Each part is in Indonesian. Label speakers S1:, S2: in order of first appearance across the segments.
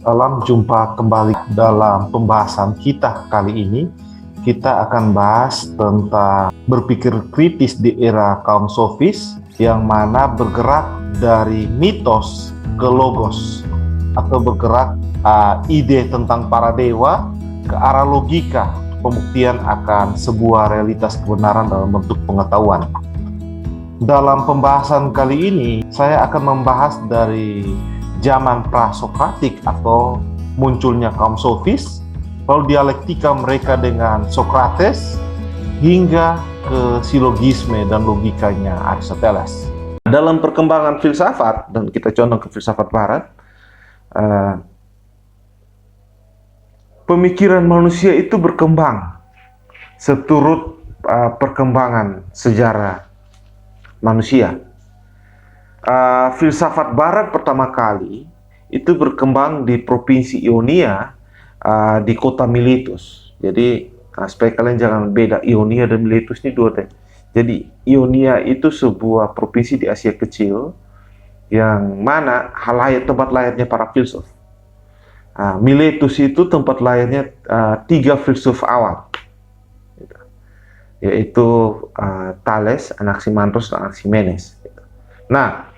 S1: Dalam jumpa kembali dalam pembahasan kita kali ini, kita akan bahas tentang berpikir kritis di era kaum sofis yang mana bergerak dari mitos ke logos atau bergerak ide tentang para dewa ke arah logika pembuktian akan sebuah realitas kebenaran dalam bentuk pengetahuan. Dalam pembahasan kali ini, saya akan membahas dari zaman prasokratik atau munculnya kaum sofis, lalu dialektika mereka dengan Sokrates, hingga ke silogisme dan logikanya Aristoteles. Dalam perkembangan filsafat, dan kita condong ke filsafat barat, pemikiran manusia itu berkembang seturut perkembangan sejarah manusia. Filsafat barat pertama kali itu berkembang di provinsi Ionia, di kota Miletus. Jadi supaya kalian jangan beda, Ionia dan Miletus ini dua deh. Jadi Ionia itu sebuah provinsi di Asia Kecil yang mana tempat lahirnya para filsuf. Miletus itu tempat lahirnya 3 filsuf awal, yaitu Thales, Anaximandros, dan Anaximenes. Nah,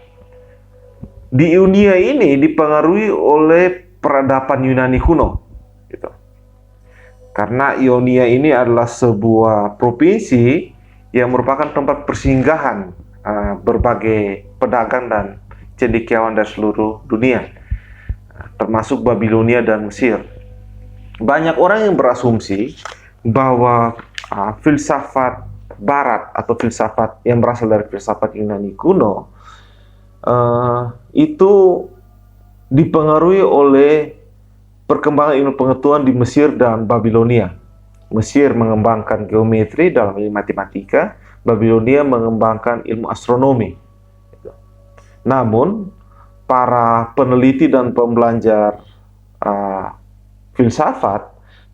S1: di Ionia ini dipengaruhi oleh peradaban Yunani kuno, gitu. Karena Ionia ini adalah sebuah provinsi yang merupakan tempat persinggahan berbagai pedagang dan cendekiawan dari seluruh dunia, termasuk Babilonia dan Mesir. Banyak orang yang berasumsi bahwa filsafat Barat atau filsafat yang berasal dari filsafat Yunani kuno itu dipengaruhi oleh perkembangan ilmu pengetahuan di Mesir dan Babilonia. Mesir mengembangkan geometri dalam ilmu matematika, Babilonia mengembangkan ilmu astronomi. Namun, para peneliti dan pembelajar filsafat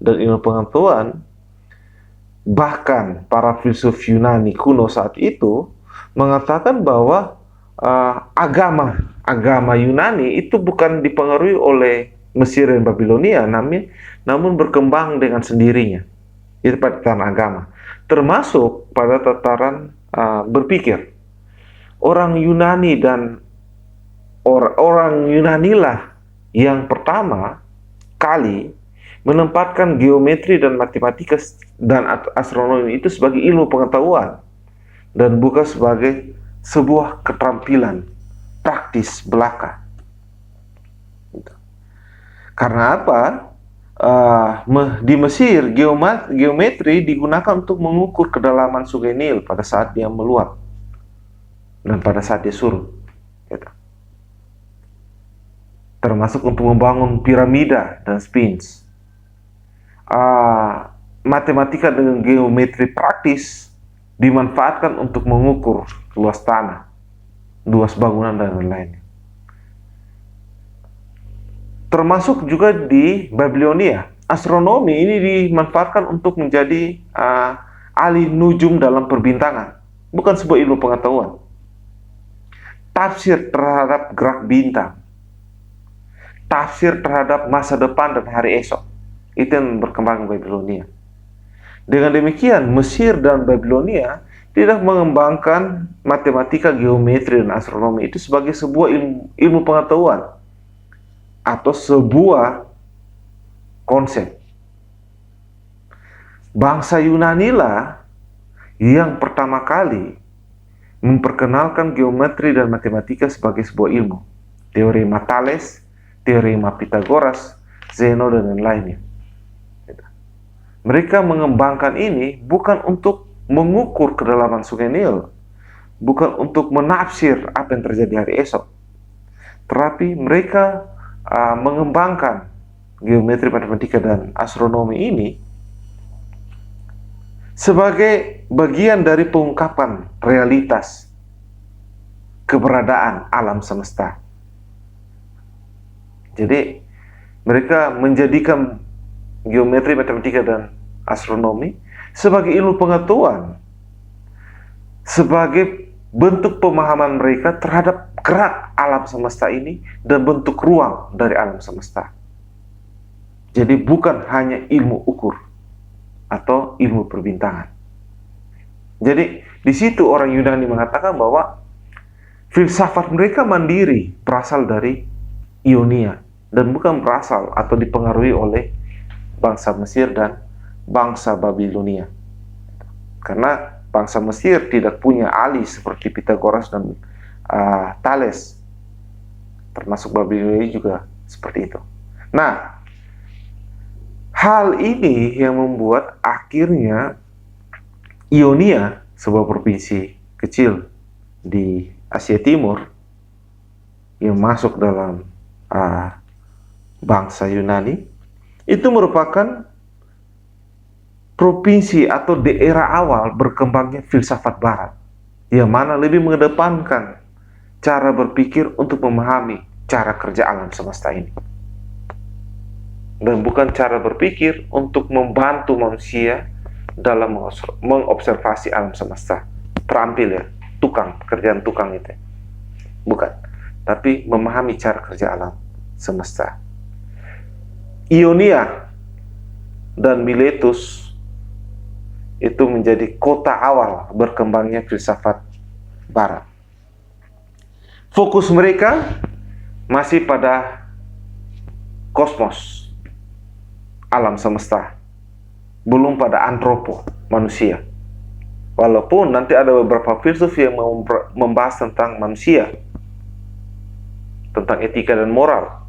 S1: dan ilmu pengetahuan, bahkan para filsuf Yunani kuno saat itu, mengatakan bahwa agama Yunani itu bukan dipengaruhi oleh Mesir dan Babilonia, namun berkembang dengan sendirinya. Itu pada tataran agama, termasuk pada tataran berpikir. Orang Yunani dan orang Yunanilah yang pertama kali menempatkan geometri dan matematika dan astronomi itu sebagai ilmu pengetahuan dan bukan sebagai sebuah keterampilan praktis belaka. Karena apa? Di Mesir, geometri digunakan untuk mengukur kedalaman sungai Nil pada saat dia meluap dan pada saat dia surut. Termasuk untuk membangun piramida dan sphinx. Matematika dengan geometri praktis dimanfaatkan untuk mengukur luas tanah, luas bangunan, dan lain-lain. Termasuk juga di Babilonia, astronomi ini dimanfaatkan untuk menjadi ahli nujum dalam perbintangan, bukan sebuah ilmu pengetahuan. Tafsir terhadap gerak bintang, tafsir terhadap masa depan dan hari esok, itu yang berkembang di Babilonia. Dengan demikian, Mesir dan Babilonia tidak mengembangkan matematika, geometri, dan astronomi itu sebagai sebuah ilmu pengetahuan atau sebuah konsep. Bangsa Yunani lah yang pertama kali memperkenalkan geometri dan matematika sebagai sebuah ilmu. Teorema Thales, teorema Pythagoras, Zeno, dan lainnya. Mereka mengembangkan ini bukan untuk mengukur kedalaman sungai Nil, bukan untuk menafsir apa yang terjadi hari esok, tetapi mereka mengembangkan geometri, matematika, dan astronomi ini sebagai bagian dari pengungkapan realitas keberadaan alam semesta. Jadi mereka menjadikan geometri, matematika, dan astronomi sebagai ilmu pengetahuan, sebagai bentuk pemahaman mereka terhadap gerak alam semesta ini dan bentuk ruang dari alam semesta. Jadi bukan hanya ilmu ukur atau ilmu perbintangan. Jadi di situ orang Yunani mengatakan bahwa filsafat mereka mandiri, berasal dari Ionia, dan bukan berasal atau dipengaruhi oleh bangsa Mesir dan bangsa Babilonia. Karena bangsa Mesir tidak punya ahli seperti Pythagoras dan Thales, termasuk Babilonia juga seperti itu. Nah, hal ini yang membuat akhirnya Ionia, sebuah provinsi kecil di Asia Timur yang masuk dalam bangsa Yunani, itu merupakan provinsi atau daerah awal berkembangnya filsafat Barat, yang mana lebih mengedepankan cara berpikir untuk memahami cara kerja alam semesta ini, dan bukan cara berpikir untuk membantu manusia dalam mengobservasi alam semesta. Terampil ya, tukang, pekerjaan tukang itu. Bukan, tapi memahami cara kerja alam semesta. Ionia dan Miletus itu menjadi kota awal berkembangnya filsafat Barat. Fokus mereka masih pada kosmos, alam semesta, belum pada antropo, manusia. Walaupun nanti ada beberapa filsuf yang membahas tentang manusia, tentang etika dan moral.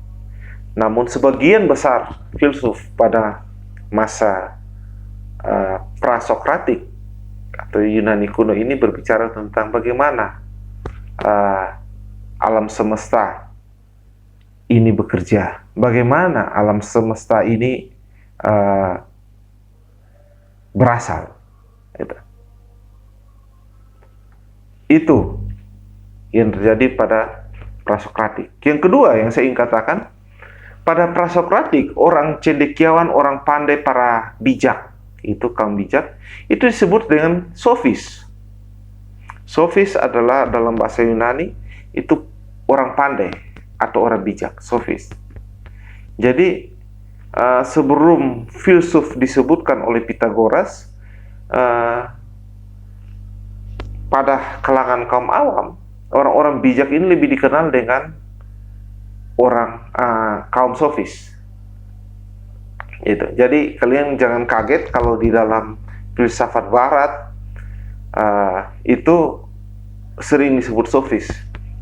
S1: Namun sebagian besar filsuf pada masa Prasokratik atau Yunani kuno ini berbicara tentang bagaimana alam semesta ini bekerja, bagaimana alam semesta ini berasal. Itu yang terjadi pada Prasokratik. Yang kedua yang saya ingin katakan, pada Prasokratik, orang cendekiawan, orang pandai, para bijak, itu kaum bijak, itu disebut dengan sofis. Sofis adalah dalam bahasa Yunani itu orang pandai atau orang bijak, sofis. Jadi sebelum filsuf disebutkan oleh Pythagoras, pada kalangan kaum awam, orang-orang bijak ini lebih dikenal dengan orang kaum sofis. Itu. Jadi kalian jangan kaget kalau di dalam filsafat Barat itu sering disebut sofis.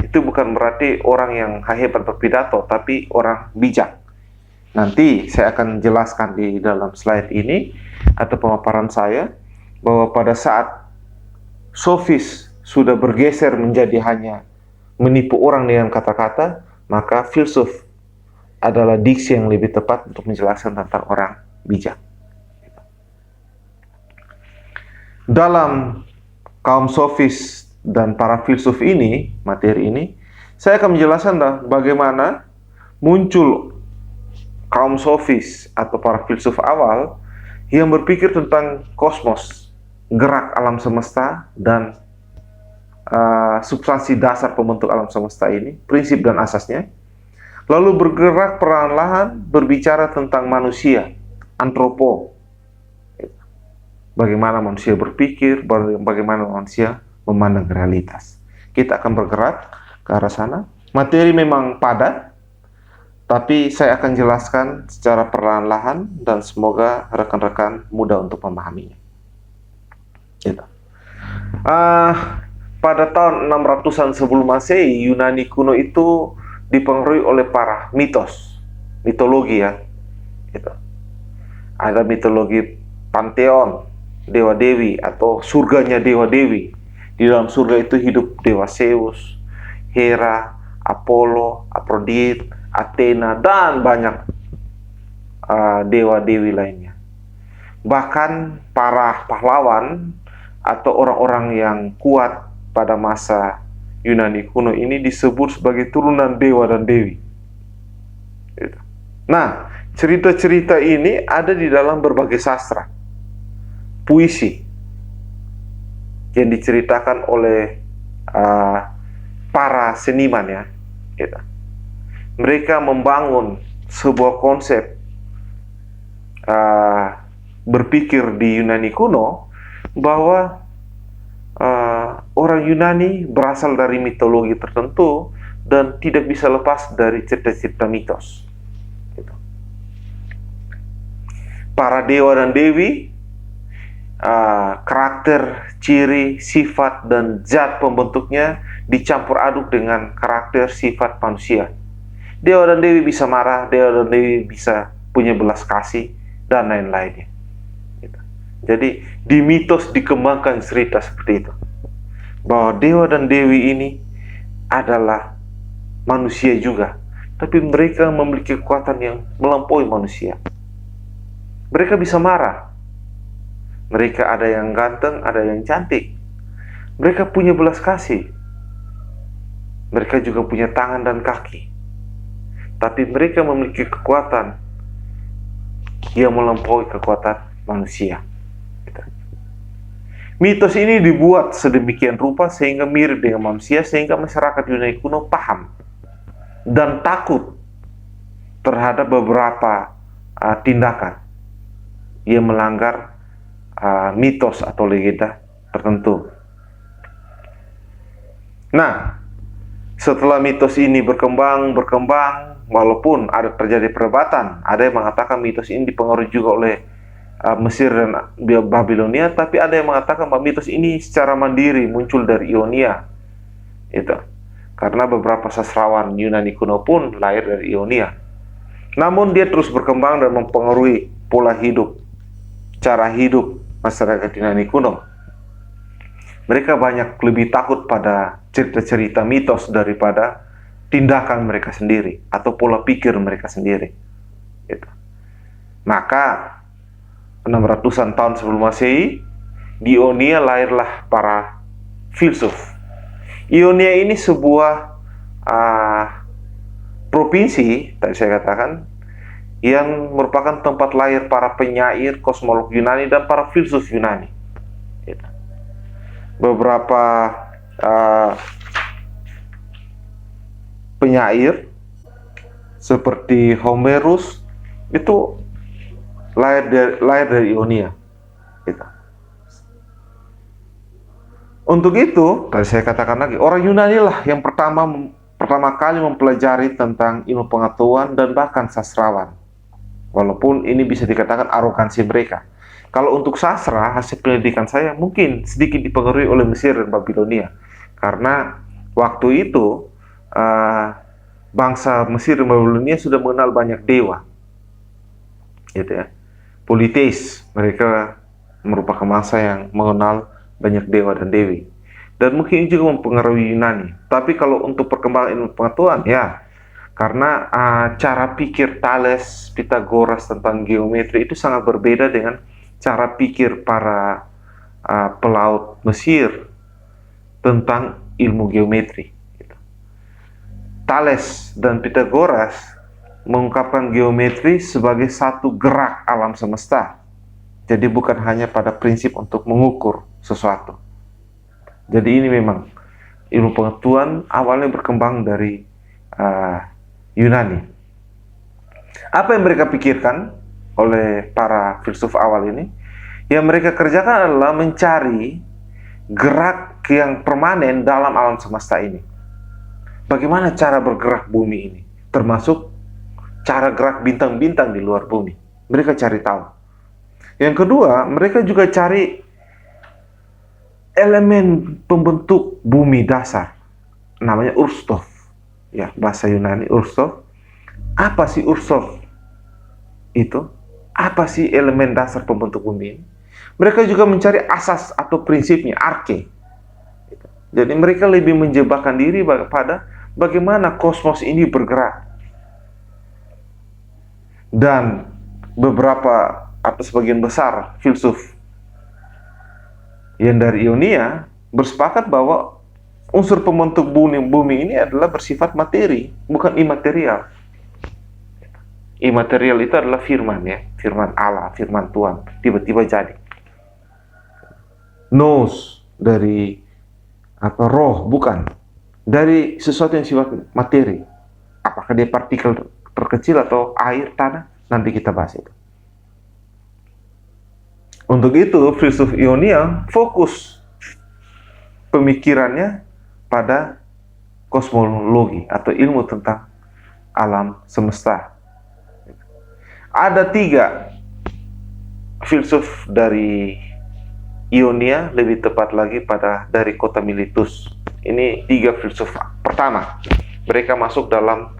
S1: Itu bukan berarti orang yang hebat berpidato, tapi orang bijak. Nanti saya akan jelaskan di dalam slide ini atau pemaparan saya bahwa pada saat sofis sudah bergeser menjadi hanya menipu orang dengan kata-kata, maka filsuf adalah diksi yang lebih tepat untuk menjelaskan tentang orang bijak. Dalam kaum sofis dan para filsuf ini, materi ini, saya akan menjelaskan bagaimana muncul kaum sofis atau para filsuf awal yang berpikir tentang kosmos, gerak alam semesta, dan substansi dasar pembentuk alam semesta ini, prinsip dan asasnya. Lalu bergerak perlahan-lahan berbicara tentang manusia, antropo. Bagaimana manusia berpikir, bagaimana manusia memandang realitas. Kita akan bergerak ke arah sana. Materi memang padat, tapi saya akan jelaskan secara perlahan-lahan dan semoga rekan-rekan mudah untuk memahaminya. Gitu. Pada tahun 600-an sebelum Masehi, Yunani kuno itu dipengaruhi oleh para mitologi ya. Gitu. Ada mitologi panteon, dewa-dewi atau surganya dewa-dewi. Di dalam surga itu hidup dewa Zeus, Hera, Apollo, Aphrodite, Athena, dan banyak dewa-dewi lainnya. Bahkan para pahlawan atau orang-orang yang kuat pada masa Yunani kuno ini disebut sebagai turunan dewa dan dewi. Nah, cerita-cerita ini ada di dalam berbagai sastra, puisi yang diceritakan oleh para seniman ya. Mereka membangun sebuah konsep berpikir di Yunani kuno bahwa orang Yunani berasal dari mitologi tertentu dan tidak bisa lepas dari cerita-cerita mitos. Gitu. Para dewa dan dewi, karakter, ciri, sifat, dan zat pembentuknya dicampur aduk dengan karakter, sifat manusia. Dewa dan dewi bisa marah, dewa dan dewi bisa punya belas kasih, dan lain-lainnya. Gitu. Jadi di mitos dikembangkan cerita seperti itu, bahwa dewa dan dewi ini adalah manusia juga, tapi mereka memiliki kekuatan yang melampaui manusia. Mereka bisa marah. Mereka ada yang ganteng, ada yang cantik. Mereka punya belas kasih. Mereka juga punya tangan dan kaki. Tapi mereka memiliki kekuatan yang melampaui kekuatan manusia. Mitos ini dibuat sedemikian rupa sehingga mirip dengan manusia, sehingga masyarakat Yunani kuno paham dan takut terhadap beberapa tindakan yang melanggar mitos atau legenda tertentu. Nah, setelah mitos ini berkembang, walaupun ada terjadi perdebatan, ada yang mengatakan mitos ini dipengaruhi juga oleh Mesir dan Babilonia, tapi ada yang mengatakan bahwa mitos ini secara mandiri muncul dari Ionia. Itu. Karena beberapa sastrawan Yunani kuno pun lahir dari Ionia. Namun dia terus berkembang dan mempengaruhi pola hidup, cara hidup masyarakat Yunani kuno. Mereka banyak lebih takut pada cerita-cerita mitos daripada tindakan mereka sendiri atau pola pikir mereka sendiri. Gitu. Maka 600-an tahun sebelum Masehi, di Ionia lahirlah para filsuf. Ionia ini sebuah provinsi, tadi saya katakan, yang merupakan tempat lahir para penyair, kosmolog Yunani, dan para filsuf Yunani. Beberapa penyair seperti Homerus itu lahir dari Ionia. Untuk itu, tadi saya katakan lagi, orang Yunani lah yang pertama kali mempelajari tentang ilmu pengetahuan dan bahkan sastrawan. Walaupun ini bisa dikatakan arogansi mereka. Kalau untuk sastra, hasil pendidikan saya mungkin sedikit dipengaruhi oleh Mesir dan Babilonia. Karena waktu itu bangsa Mesir dan Babilonia sudah mengenal banyak dewa. Gitu ya. Politeis, mereka merupakan bangsa yang mengenal banyak dewa dan dewi. Dan mungkin juga mempengaruhi Yunani. Tapi kalau untuk perkembangan ilmu pengetahuan, ya, karena cara pikir Thales, Pythagoras tentang geometri itu sangat berbeda dengan cara pikir para pelaut Mesir tentang ilmu geometri. Thales dan Pythagoras mengungkapkan geometri sebagai satu gerak alam semesta. Jadi bukan hanya pada prinsip untuk mengukur sesuatu. Jadi ini memang ilmu pengetahuan awalnya berkembang dari Yunani. Apa yang mereka pikirkan oleh para filsuf awal ini? Yang mereka kerjakan adalah mencari gerak yang permanen dalam alam semesta ini. Bagaimana cara bergerak bumi ini? Termasuk cara gerak bintang-bintang di luar bumi. Mereka cari tahu. Yang kedua, mereka juga cari elemen pembentuk bumi dasar. Namanya Urstov. Ya, bahasa Yunani Urstov. Apa sih Urstov itu? Apa sih elemen dasar pembentuk bumi ini? Mereka juga mencari asas atau prinsipnya, arke. Jadi mereka lebih menjebakkan diri pada bagaimana kosmos ini bergerak. Dan beberapa atau sebagian besar filsuf yang dari Ionia bersepakat bahwa unsur pembentuk bumi ini adalah bersifat materi, bukan imaterial. Imaterial itu adalah firman, ya, firman Allah, firman Tuhan, tiba-tiba jadi. Nous dari roh, bukan dari sesuatu yang sifat materi. Apakah dia partikel terkecil atau air, tanah? Nanti kita bahas itu. Untuk itu, filsuf Ionia fokus pemikirannya pada kosmologi atau ilmu tentang alam semesta. Ada 3 filsuf dari Ionia, lebih tepat lagi dari kota Miletus. Ini 3 filsuf pertama. Mereka masuk dalam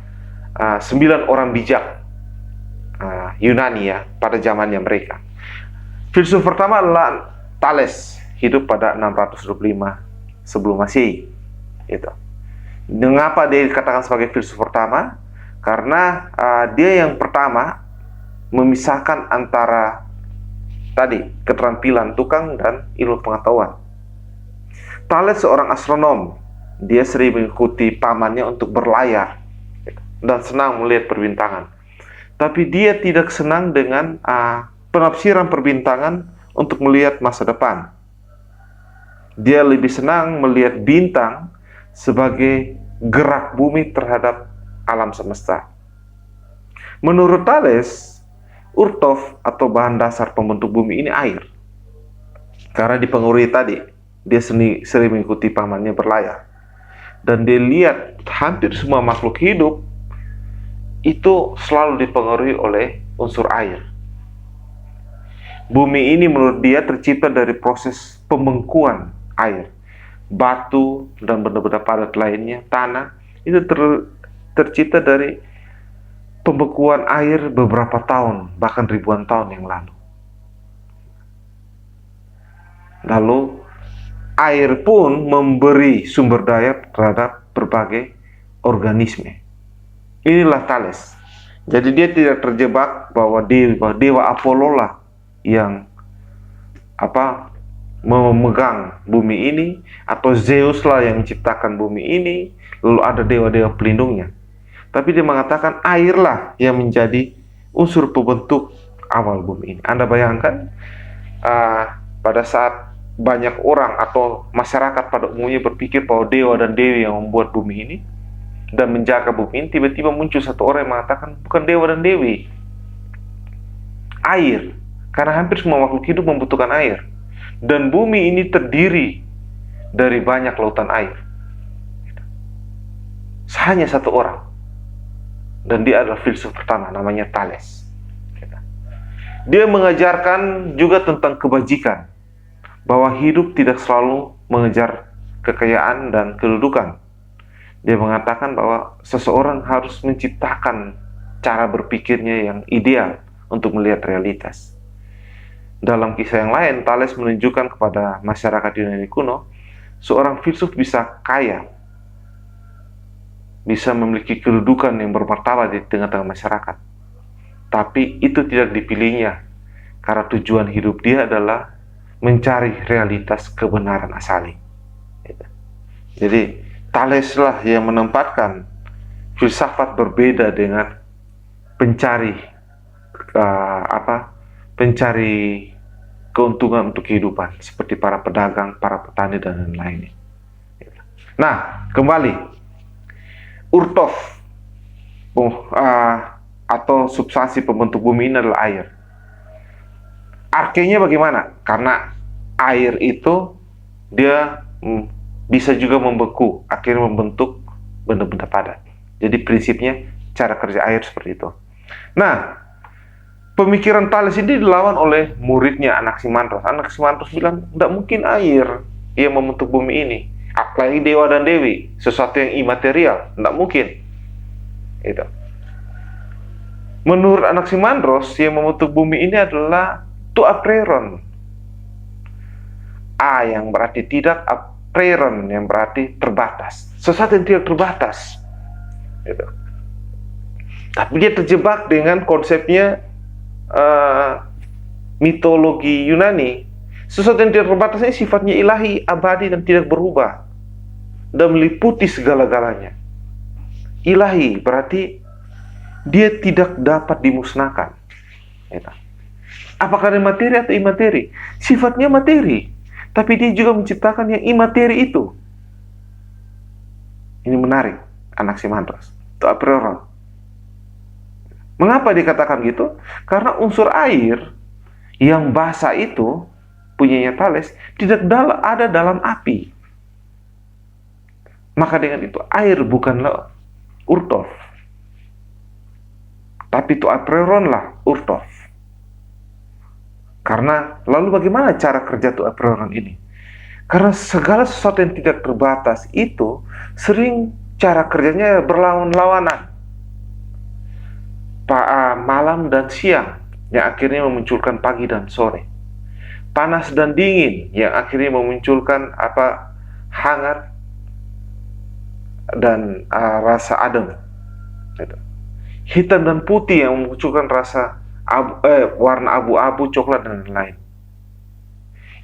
S1: 9 orang bijak Yunani ya pada zamannya mereka. Filsuf pertama adalah Thales, hidup pada 625 sebelum Masehi. Itu. Mengapa dia dikatakan sebagai filsuf pertama? Karena dia yang pertama memisahkan antara tadi keterampilan tukang dan ilmu pengetahuan. Thales seorang astronom. Dia sering mengikuti pamannya untuk berlayar dan senang melihat perbintangan. Tapi dia tidak senang dengan penafsiran perbintangan untuk melihat masa depan. Dia lebih senang melihat bintang sebagai gerak bumi terhadap alam semesta. Menurut Thales, urtof atau bahan dasar pembentuk bumi ini air. Karena dipengaruhi tadi, dia sering mengikuti pamannya berlayar. Dan dia lihat hampir semua makhluk hidup itu selalu dipengaruhi oleh unsur air. Bumi ini menurut dia tercipta dari proses pembengkuan air. Batu dan benda-benda padat lainnya, tanah, itu tercipta dari pembekuan air beberapa tahun, bahkan ribuan tahun yang lalu. Lalu, air pun memberi sumber daya terhadap berbagai organisme. Inilah Thales. Jadi dia tidak terjebak bahwa dewa Apollo lah yang memegang bumi ini, atau Zeus lah yang menciptakan bumi ini, lalu ada dewa-dewa pelindungnya. Tapi dia mengatakan airlah yang menjadi unsur pembentuk awal bumi ini. Anda bayangkan pada saat banyak orang atau masyarakat pada umumnya berpikir bahwa dewa dan dewi yang membuat bumi ini dan menjaga bumi ini, tiba-tiba muncul satu orang yang mengatakan bukan dewa dan dewi, air. Karena hampir semua makhluk hidup membutuhkan air. Dan bumi ini terdiri dari banyak lautan air. Hanya satu orang. Dan dia adalah filsuf pertama, namanya Thales. Dia mengajarkan juga tentang kebajikan, bahwa hidup tidak selalu mengejar kekayaan dan kedudukan. Dia mengatakan bahwa seseorang harus menciptakan cara berpikirnya yang ideal untuk melihat realitas. Dalam kisah yang lain, Thales menunjukkan kepada masyarakat Yunani kuno, seorang filsuf bisa kaya, bisa memiliki kedudukan yang bermartabat di tengah-tengah masyarakat. Tapi itu tidak dipilihnya, karena tujuan hidup dia adalah mencari realitas kebenaran asali. Jadi, Thales lah yang menempatkan filsafat berbeda dengan pencari keuntungan untuk kehidupan, seperti para pedagang, para petani, dan lain-lainnya. Nah, kembali. Urtof atau substansi pembentuk bumi ini adalah air. Arkenya bagaimana? Karena air itu dia bisa juga membeku, akhirnya membentuk benda-benda padat. Jadi prinsipnya cara kerja air seperti itu. Nah, pemikiran Thales ini dilawan oleh muridnya Anaximandros. Anaximandros bilang, tidak mungkin air yang membentuk bumi ini. Apalagi dewa dan dewi, sesuatu yang imaterial, tidak mungkin. Itu. Menurut Anaximandros, yang membentuk bumi ini adalah to apreiron. A yang berarti tidak, apreiron yang berarti terbatas. Sesuatu yang tidak terbatas. Itu. Tapi dia terjebak dengan konsepnya mitologi Yunani. Sesuatu yang tidak terbatas ini sifatnya ilahi, abadi, dan tidak berubah, dan meliputi segala-galanya. Ilahi berarti dia tidak dapat dimusnahkan. Apakah dia materi atau imateri? Sifatnya materi, tapi dia juga menciptakan yang imateri itu. Ini menarik, Anaximandros. Itu a priori. Mengapa dikatakan gitu? Karena unsur air
S2: Yang basa itu, punyanya Thales, tidak ada dalam api. Maka dengan itu, air bukanlah Urtof, tapi itu Apreron lah Urtof. Karena, lalu bagaimana cara kerja itu Apreron ini? Karena segala sesuatu yang tidak terbatas itu sering cara kerjanya berlawan-lawanan. Malam dan siang yang akhirnya memunculkan pagi dan sore. Panas dan dingin yang akhirnya memunculkan hangat dan rasa adem. Hitam dan putih yang memunculkan rasa warna abu-abu, coklat, dan lain-lain.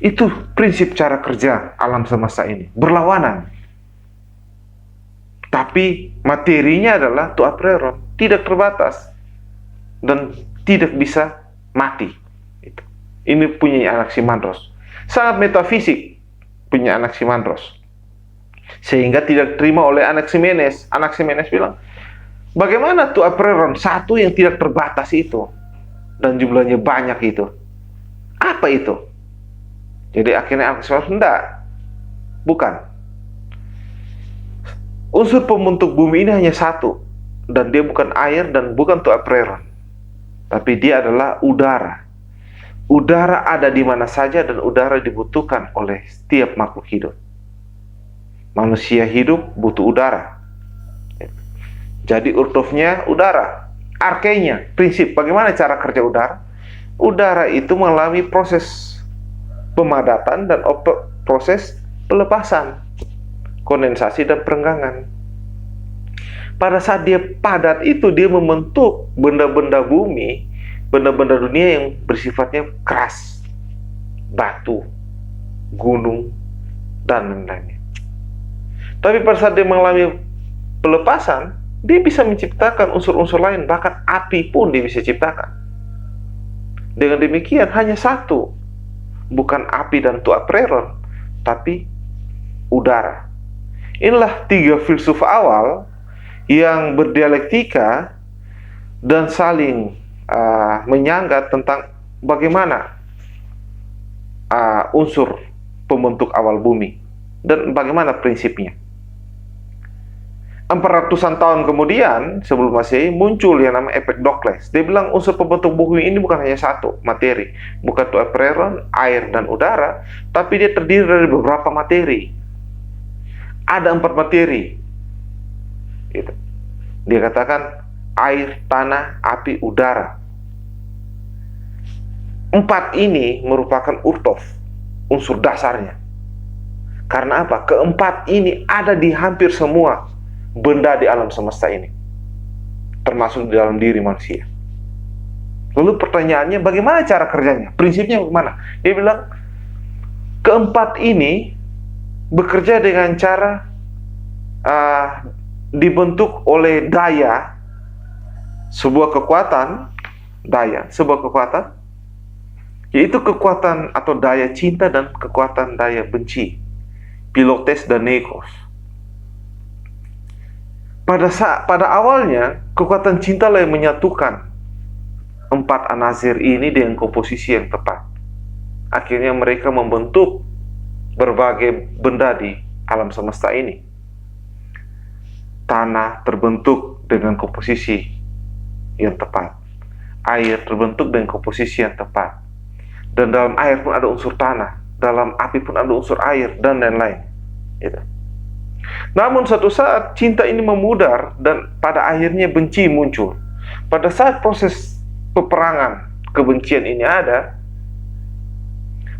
S2: Itu prinsip cara kerja alam semesta ini, berlawanan. Tapi materinya adalah Apreron, tidak terbatas dan tidak bisa mati. Ini punya Anaximandros. Sangat metafisik punya Anaximandros. Sehingga tidak terima oleh Anaximenes. Anaximenes bilang, bagaimana Apreron satu yang tidak terbatas itu dan jumlahnya banyak itu? Apa itu? Jadi akhirnya Anaximenes bukan. Unsur pembentuk bumi ini hanya satu, dan dia bukan air dan bukan Apreron, tapi dia adalah udara. Udara ada di mana saja dan udara dibutuhkan oleh setiap makhluk hidup. Manusia hidup butuh udara. Jadi Urtofnya udara. Arkenya, prinsip bagaimana cara kerja udara? Udara itu mengalami proses pemadatan dan proses pelepasan, kondensasi dan perenggangan. Pada saat dia padat itu, dia membentuk benda-benda bumi, benda-benda dunia yang bersifatnya keras, batu, gunung, dan lain-lainnya. Tapi pada saat dia mengalami pelepasan, dia bisa menciptakan unsur-unsur lain, bahkan api pun dia bisa ciptakan. Dengan demikian hanya satu, bukan api dan Apreron, tapi udara. Inilah tiga filsuf awal yang berdialektika dan saling menyanggah tentang bagaimana unsur pembentuk awal bumi dan bagaimana prinsipnya. 400-an tahun kemudian sebelum Masehi muncul yang namanya Empedokles. Dia bilang unsur pembentuk bumi ini bukan hanya satu, materi, bukan Apreron, air, dan udara, tapi dia terdiri dari beberapa materi. Ada 4 materi. Gitu. Dia katakan air, tanah, api, udara. 4 ini merupakan Urtof, unsur dasarnya. Karena apa? Keempat ini ada di hampir semua benda di alam semesta ini, termasuk di dalam diri manusia. Lalu pertanyaannya, bagaimana cara kerjanya? Prinsipnya bagaimana? Dia bilang, keempat ini bekerja dengan cara dibentuk oleh daya, sebuah kekuatan, yaitu kekuatan atau daya cinta dan kekuatan daya benci, Pilotes dan Nekos. Pada awalnya, kekuatan cinta lah yang menyatukan 4 anazir ini dengan komposisi yang tepat. Akhirnya mereka membentuk berbagai benda di alam semesta ini. Tanah terbentuk dengan komposisi yang tepat. Air terbentuk dengan komposisi yang tepat. Dan dalam air pun ada unsur tanah. Dalam api pun ada unsur air, dan lain-lain. Gitu. Namun suatu saat cinta ini memudar dan pada akhirnya benci muncul. Pada saat proses peperangan kebencian ini ada,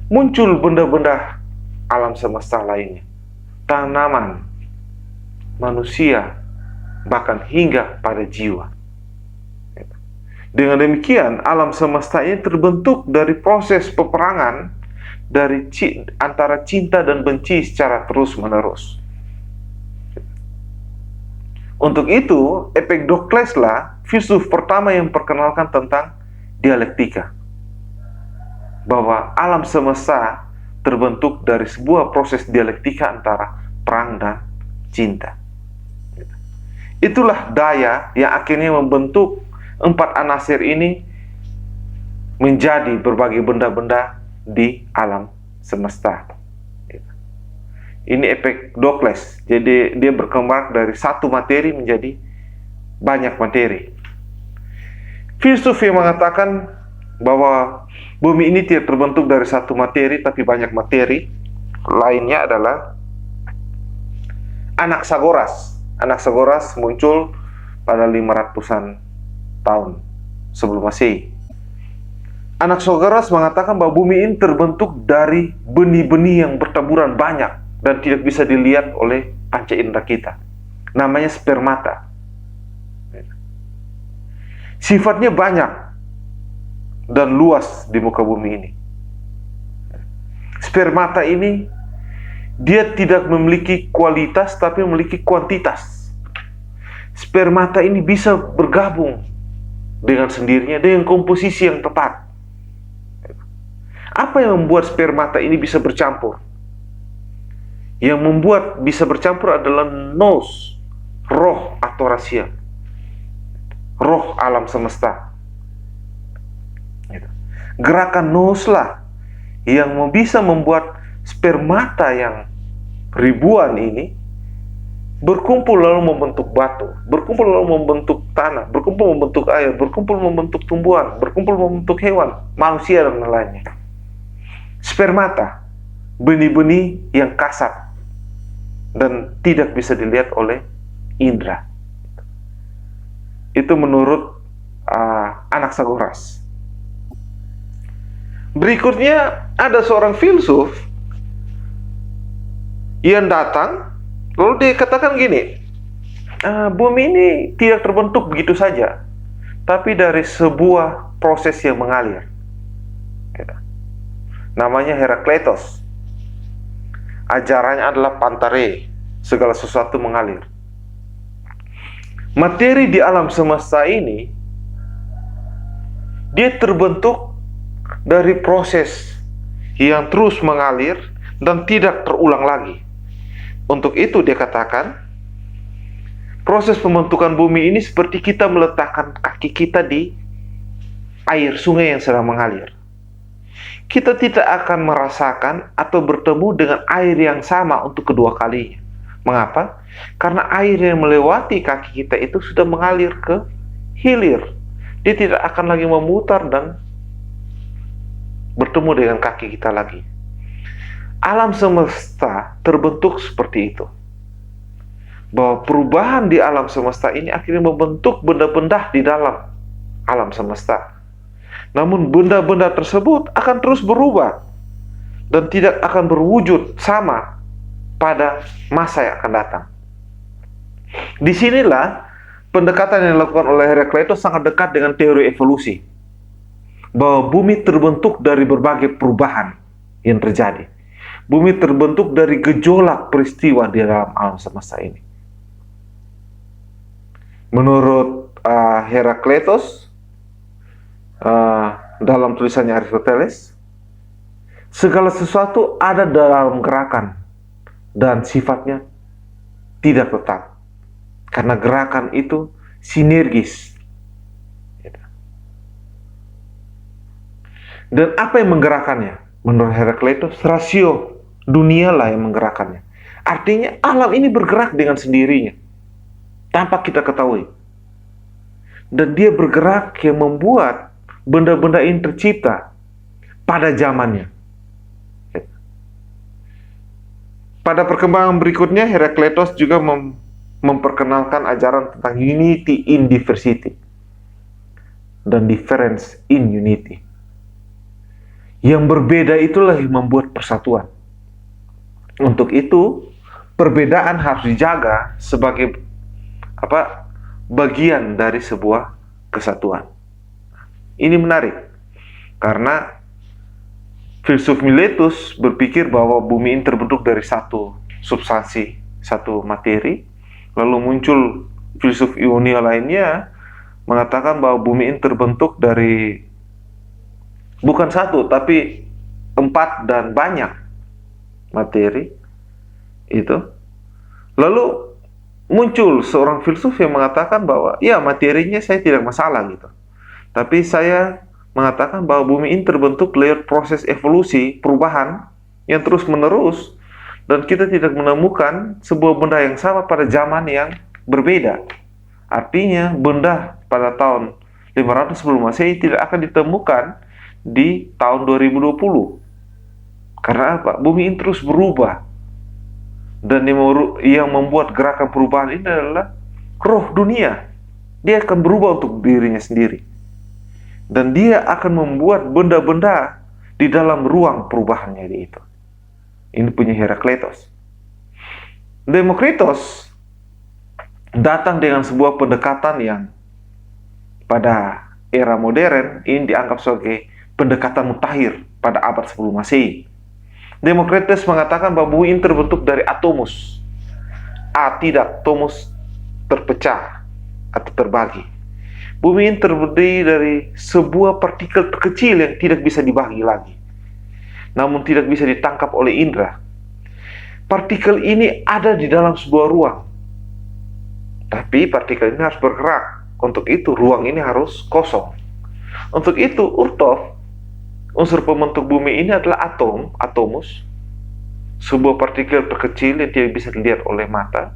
S2: muncul benda-benda alam semesta lainnya, tanaman, manusia, bahkan hingga pada jiwa. Dengan demikian alam semesta ini terbentuk dari proses peperangan dari antara cinta dan benci secara terus-menerus. Untuk itu, Empedokles lah filsuf pertama yang memperkenalkan tentang dialektika. Bahwa alam semesta terbentuk dari sebuah proses dialektika antara perang dan cinta. Itulah daya yang akhirnya membentuk 4 anasir ini menjadi berbagai benda-benda di alam semesta. Ini efek Dokles. Jadi dia berkembang dari satu materi menjadi banyak materi. Filsuf yang mengatakan bahwa bumi ini tidak terbentuk dari satu materi tapi banyak materi lainnya adalah Anaxagoras. Anaxagoras muncul pada 500-an tahun sebelum Masehi. Anaxagoras mengatakan bahwa bumi ini terbentuk dari benih-benih yang bertaburan banyak dan tidak bisa dilihat oleh panca indera kita. Namanya spermata. Sifatnya banyak dan luas di muka bumi ini. Spermata ini dia tidak memiliki kualitas tapi memiliki kuantitas. Spermata ini bisa bergabung dengan sendirinya dengan komposisi yang tepat. Apa yang membuat spermata ini bisa bercampur? Yang membuat bisa bercampur adalah nous, roh atau rahasia, roh alam semesta. Gerakan nous lah yang bisa membuat spermata yang ribuan ini berkumpul lalu membentuk batu, berkumpul lalu membentuk tanah, berkumpul membentuk air, berkumpul membentuk tumbuhan, berkumpul membentuk hewan, manusia dan lainnya. Spermata, benih-benih yang kasar dan tidak bisa dilihat oleh indera. Itu menurut Anaxagoras. Berikutnya ada seorang filsuf yang datang lalu dia katakan gini, bumi ini tidak terbentuk begitu saja, tapi dari sebuah proses yang mengalir. Namanya Herakleitos. Ajarannya adalah pantare, segala sesuatu mengalir. Materi di alam semesta ini dia terbentuk dari proses yang terus mengalir dan tidak terulang lagi. Untuk itu dia katakan, proses pembentukan bumi ini seperti kita meletakkan kaki kita di air sungai yang sedang mengalir. Kita tidak akan merasakan atau bertemu dengan air yang sama untuk kedua kalinya. Mengapa? Karena air yang melewati kaki kita itu sudah mengalir ke hilir. Dia tidak akan lagi memutar dan bertemu dengan kaki kita lagi. Alam semesta terbentuk seperti itu. Bahwa perubahan di alam semesta ini akhirnya membentuk benda-benda di dalam alam semesta. Namun benda-benda tersebut akan terus berubah dan tidak akan berwujud sama pada masa yang akan datang. Disinilah pendekatan yang dilakukan oleh Herakleitos sangat dekat dengan teori evolusi. Bahwa bumi terbentuk dari berbagai perubahan yang terjadi. Bumi terbentuk dari gejolak peristiwa di dalam alam semesta ini. Menurut Herakleitos, dalam tulisannya Aristoteles, segala sesuatu ada dalam gerakan dan sifatnya tidak tetap, karena gerakan itu sinergis. Dan apa yang menggerakkannya? Menurut Herakleitos, rasio dunia lah yang menggerakkannya. Artinya alam ini bergerak dengan sendirinya tanpa kita ketahui. Dan dia bergerak yang membuat benda-benda ini tercipta pada zamannya. Pada perkembangan berikutnya, Herakleitos juga memperkenalkan ajaran tentang unity in diversity dan difference in unity. Yang berbeda itulah yang membuat persatuan. Untuk itu, perbedaan harus dijaga sebagai bagian dari sebuah kesatuan. Ini menarik, karena filsuf Miletus berpikir bahwa bumi ini terbentuk dari satu substansi, satu materi. Lalu muncul filsuf Ionia lainnya mengatakan bahwa bumi ini terbentuk dari bukan satu, tapi 4 dan banyak materi itu. Lalu muncul seorang filsuf yang mengatakan bahwa ya materinya saya tidak masalah gitu, tapi saya mengatakan bahwa bumi ini terbentuk lewat proses evolusi, perubahan yang terus-menerus, dan kita tidak menemukan sebuah benda yang sama pada zaman yang berbeda. Artinya, benda pada tahun 500 sebelum Masehi tidak akan ditemukan di tahun 2020. Karena apa? Bumi ini terus berubah. Dan yang membuat gerakan perubahan ini adalah roh dunia. Dia akan berubah untuk dirinya sendiri. Dan dia akan membuat benda-benda di dalam ruang perubahannya itu. Ini punya Herakleitos. Demokritos datang dengan sebuah pendekatan yang pada era modern ini dianggap sebagai pendekatan mutakhir pada abad sebelum Masehi. Demokritos mengatakan bahwa bumi ini terbentuk dari atomus. Tidak, tomus terpecah atau terbagi. Bumi ini terdiri dari sebuah partikel terkecil yang tidak bisa dibagi lagi, namun tidak bisa ditangkap oleh indera. Partikel ini ada di dalam sebuah ruang, tapi partikel ini harus bergerak. Untuk itu ruang ini harus kosong. Untuk itu Urtov, unsur pembentuk bumi ini adalah atomus, sebuah partikel terkecil yang tidak bisa dilihat oleh mata,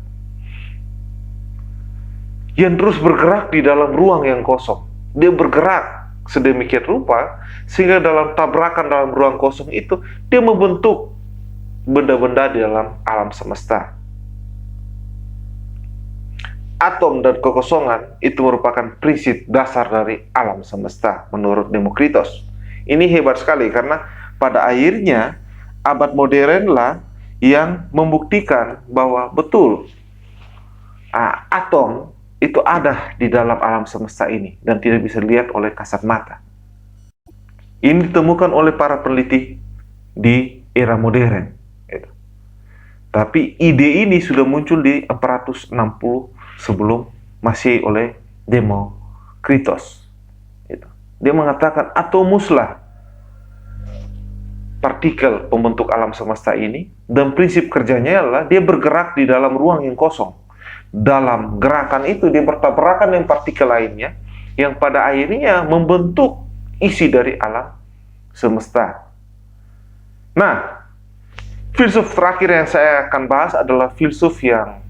S2: yang terus bergerak di dalam ruang yang kosong. Dia bergerak sedemikian rupa sehingga dalam tabrakan dalam ruang kosong itu dia membentuk benda-benda di dalam alam semesta. Atom dan kekosongan itu merupakan prinsip dasar dari alam semesta menurut Demokritos. Ini hebat sekali karena pada akhirnya abad modernlah yang membuktikan bahwa betul atom itu ada di dalam alam semesta ini dan tidak bisa dilihat oleh kasat mata. Ini ditemukan oleh para peneliti di era modern. Tapi ide ini sudah muncul di 460 sebelum Masehi oleh Demokritos. Dia mengatakan atomuslah partikel pembentuk alam semesta ini, dan prinsip kerjanya adalah dia bergerak di dalam ruang yang kosong. Dalam gerakan itu dia bertabrakan dengan partikel lainnya yang pada akhirnya membentuk isi dari alam semesta. Nah, filsuf terakhir yang saya akan bahas adalah filsuf yang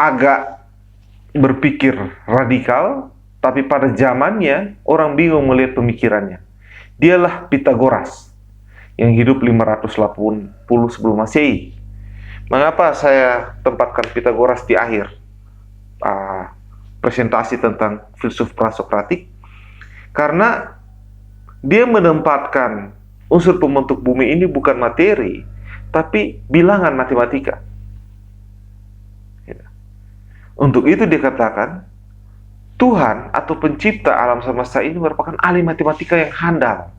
S2: agak berpikir radikal, tapi pada zamannya orang bingung melihat pemikirannya. Dialah Pitagoras yang hidup 580 sebelum Masehi. Mengapa saya tempatkan Pitagoras di akhir presentasi tentang filsuf prasokratik? Karena dia menempatkan unsur pembentuk bumi ini bukan materi, tapi bilangan matematika. Untuk itu dikatakan Tuhan atau pencipta alam semesta ini merupakan ahli matematika yang handal.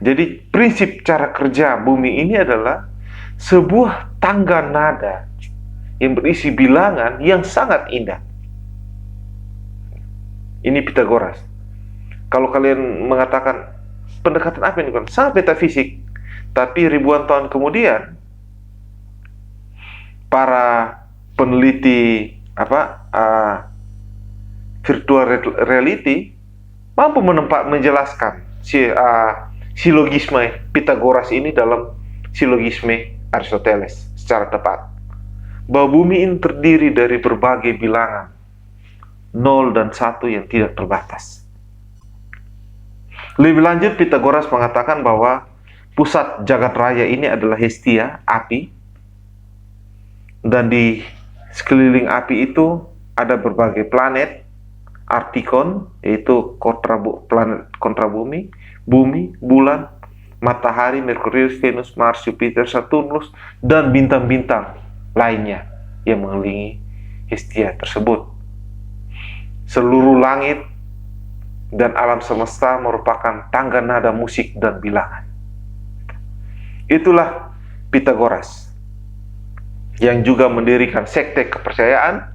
S2: Jadi prinsip cara kerja bumi ini adalah sebuah tangga nada yang berisi bilangan yang sangat indah. Ini Pitagoras. Kalau kalian mengatakan pendekatan apa ini kan? Sangat metafisik. Tapi ribuan tahun kemudian para peneliti virtual reality mampu menjelaskan silogisme Pitagoras ini dalam silogisme Aristoteles secara tepat, bahwa bumi ini terdiri dari berbagai bilangan 0 dan 1 yang tidak terbatas. Lebih lanjut, Pitagoras mengatakan bahwa pusat jagat raya ini adalah Hestia, api, dan di sekeliling api itu ada berbagai planet, Artikon, yaitu planet kontra bumi, bulan, matahari, Merkurius, Venus, Mars, Jupiter, Saturnus, dan bintang-bintang lainnya yang mengelilingi Hestia tersebut. Seluruh langit dan alam semesta merupakan tangga nada musik dan bilangan. Itulah Pitagoras yang juga mendirikan sekte kepercayaan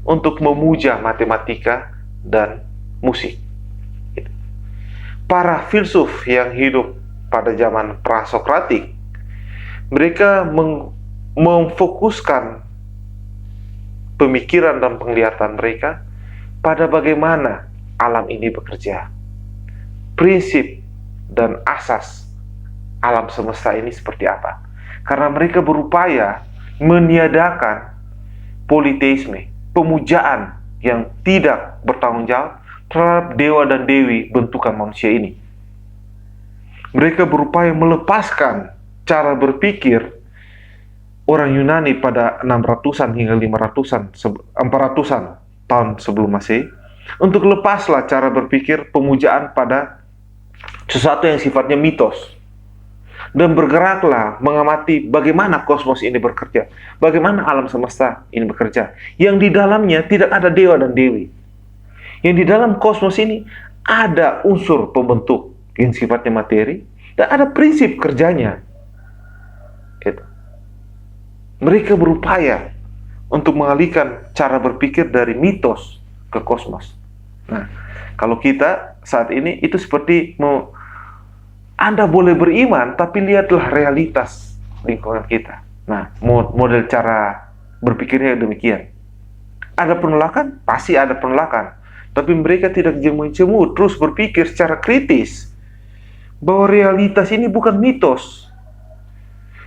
S2: untuk memuja matematika dan musik. Para filsuf yang hidup pada zaman prasokratik, mereka memfokuskan pemikiran dan penglihatan mereka pada bagaimana alam ini bekerja. Prinsip dan asas alam semesta ini seperti apa. Karena mereka berupaya meniadakan politeisme, pemujaan yang tidak bertanggung jawab terhadap dewa dan dewi bentukan manusia ini. Mereka berupaya melepaskan cara berpikir orang Yunani pada 600-an hingga 500-an, 400-an tahun sebelum Masehi, untuk lepaslah cara berpikir pemujaan pada sesuatu yang sifatnya mitos, dan bergeraklah mengamati bagaimana kosmos ini bekerja, bagaimana alam semesta ini bekerja, yang di dalamnya tidak ada dewa dan dewi, yang di dalam kosmos ini ada unsur pembentuk yang sifatnya materi, dan ada prinsip kerjanya. Itu. Mereka berupaya untuk mengalihkan cara berpikir dari mitos ke kosmos. Nah, kalau kita saat ini itu seperti Anda boleh beriman, tapi lihatlah realitas lingkungan kita. Nah, model cara berpikirnya demikian. Ada penolakan? Pasti ada penolakan. Tapi mereka tidak jemu-jemu, terus berpikir secara kritis bahwa realitas ini bukan mitos.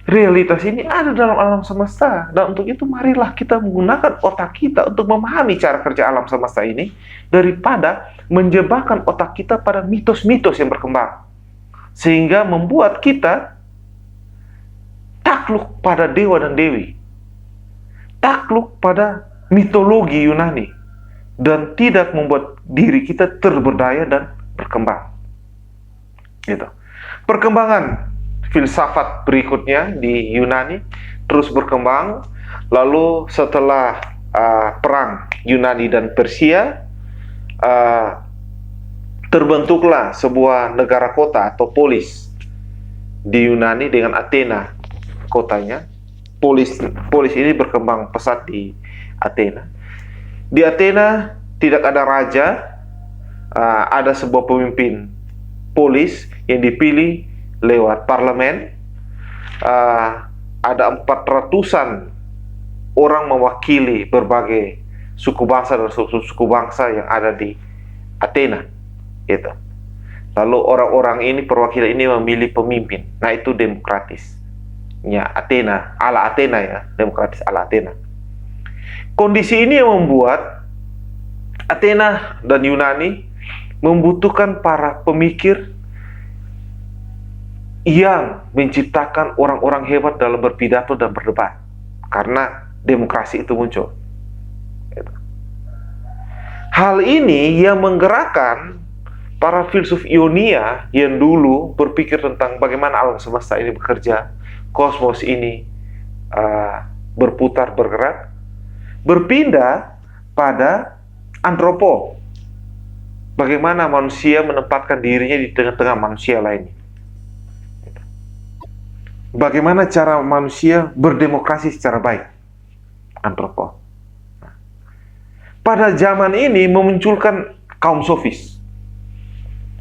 S2: Realitas ini ada dalam alam semesta, dan untuk itu marilah kita menggunakan otak kita untuk memahami cara kerja alam semesta ini daripada menjebakkan otak kita pada mitos-mitos yang berkembang, sehingga membuat kita takluk pada dewa dan dewi, takluk pada mitologi Yunani, dan tidak membuat diri kita terberdaya dan berkembang. Gitu. Perkembangan filsafat berikutnya di Yunani terus berkembang. Lalu setelah perang Yunani dan Persia, terbentuklah sebuah negara kota atau polis di Yunani dengan Athena kotanya. Polis ini berkembang pesat di Athena. Di Athena tidak ada raja, ada sebuah pemimpin polis yang dipilih lewat parlemen. Ada 400-an orang mewakili berbagai suku bangsa dan suku bangsa yang ada di Athena. Gitu. Lalu orang-orang ini, perwakilan ini memilih pemimpin. Nah, itu demokratis. Ya, Athena, ala Athena ya, demokratis ala Athena. Kondisi ini yang membuat Athena dan Yunani membutuhkan para pemikir yang menciptakan orang-orang hebat dalam berpidato dan berdebat, karena demokrasi itu muncul. Hal ini yang menggerakkan para filsuf Ionia yang dulu berpikir tentang bagaimana alam semesta ini bekerja, kosmos ini berputar, bergerak, berpindah pada antropo. Bagaimana manusia menempatkan dirinya di tengah-tengah manusia lainnya. Bagaimana cara manusia berdemokrasi secara baik. Antropo. Pada zaman ini memunculkan kaum sofis.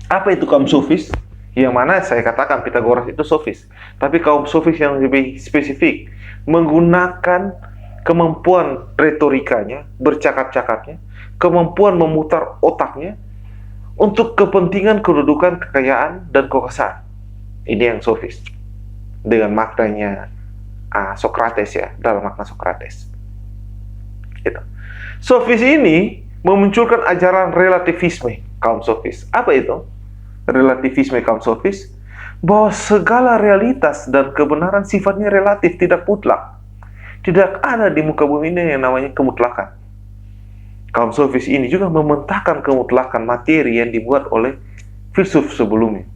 S2: Apa itu kaum sofis? Yang mana saya katakan Pythagoras itu sofis. Tapi kaum sofis yang lebih spesifik, menggunakan kemampuan retorikanya, bercakap-cakapnya, kemampuan memutar otaknya untuk kepentingan kedudukan, kekayaan, dan kekuasaan. Ini yang sofis. Dengan maknanya Socrates ya, dalam makna Socrates. Gitu. Sofis ini memunculkan ajaran relativisme kaum sofis. Apa itu? Relativisme kaum sofis, bahwa segala realitas dan kebenaran sifatnya relatif, tidak mutlak. Tidak ada di muka bumi ini yang namanya kemutlakan. Kaum sofis ini juga mementahkan kemutlakan materi yang dibuat oleh filsuf sebelumnya,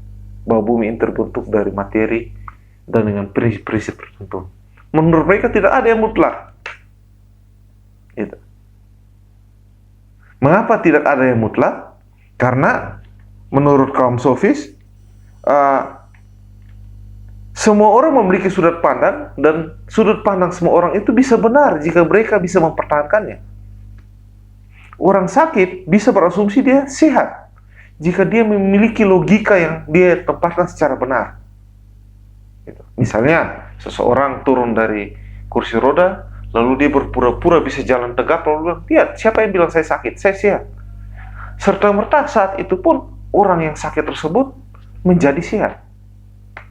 S2: bahwa bumi ini terbentuk dari materi dan dengan prinsip-prinsip tertentu. Menurut mereka tidak ada yang mutlak. Gitu. Mengapa tidak ada yang mutlak? Karena menurut kaum sofis, semua orang memiliki sudut pandang, dan sudut pandang semua orang itu bisa benar jika mereka bisa mempertahankannya. Orang sakit bisa berasumsi dia sehat jika dia memiliki logika yang dia tempatkan secara benar. Gitu. Misalnya, seseorang turun dari kursi roda, lalu dia berpura-pura bisa jalan tegak, lalu bilang, lihat, siapa yang bilang saya sakit? Saya sehat. serta-merta saat itu pun orang yang sakit tersebut menjadi sehat.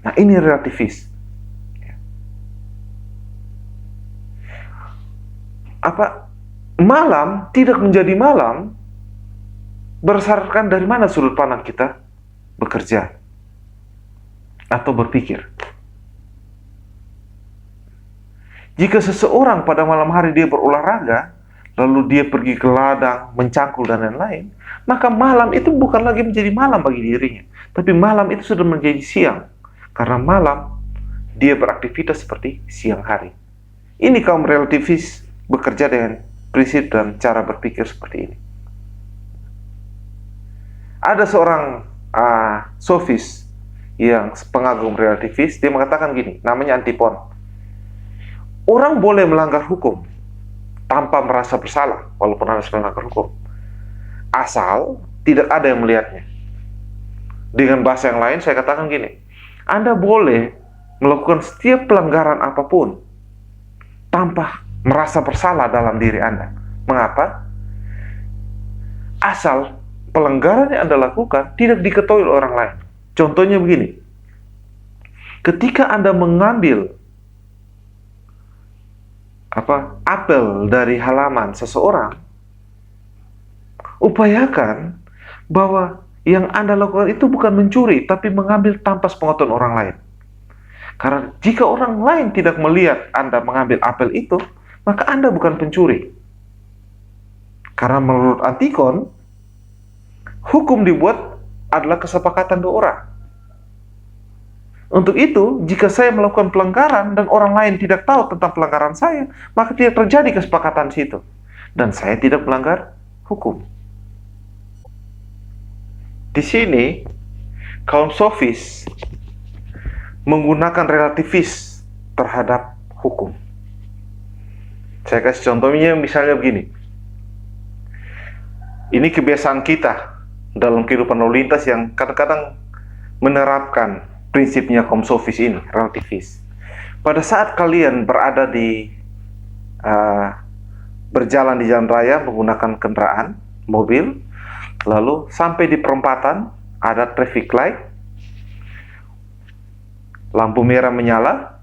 S2: Nah, ini relativis. Malam tidak menjadi malam berdasarkan dari mana sudut pandang kita bekerja atau berpikir. Jika seseorang pada malam hari dia berolahraga, lalu dia pergi ke ladang, mencangkul dan lain-lain, maka malam itu bukan lagi menjadi malam bagi dirinya, tapi malam itu sudah menjadi siang, karena malam dia beraktivitas seperti siang hari. Ini kaum relativis bekerja dengan prinsip dan cara berpikir seperti ini. Ada seorang sofis yang pengagum relativis, dia mengatakan gini, namanya Antipon. Orang boleh melanggar hukum tanpa merasa bersalah, walaupun harus melanggar hukum, asal tidak ada yang melihatnya. Dengan bahasa yang lain, saya katakan gini, Anda boleh melakukan setiap pelanggaran apapun tanpa merasa bersalah dalam diri Anda. Mengapa? Asal pelanggaran yang Anda lakukan tidak diketahui oleh orang lain. Contohnya begini, ketika Anda mengambil apel dari halaman seseorang, upayakan bahwa yang Anda lakukan itu bukan mencuri, tapi mengambil tanpa sepengetahuan orang lain. Karena jika orang lain tidak melihat Anda mengambil apel itu, maka Anda bukan pencuri. Karena menurut Antikon, hukum dibuat adalah kesepakatan dua orang. Untuk itu, jika saya melakukan pelanggaran dan orang lain tidak tahu tentang pelanggaran saya, maka tidak terjadi kesepakatan situ. Dan saya tidak melanggar hukum. Di sini, kaum sofis menggunakan relativis terhadap hukum. Saya kasih contohnya misalnya begini. Ini kebiasaan kita dalam kehidupan lalu lintas yang kadang-kadang menerapkan prinsipnya kaum sofis ini, relativis. Pada saat kalian berada di berjalan di jalan raya menggunakan kendaraan, mobil, lalu sampai di perempatan, ada traffic light, lampu merah menyala,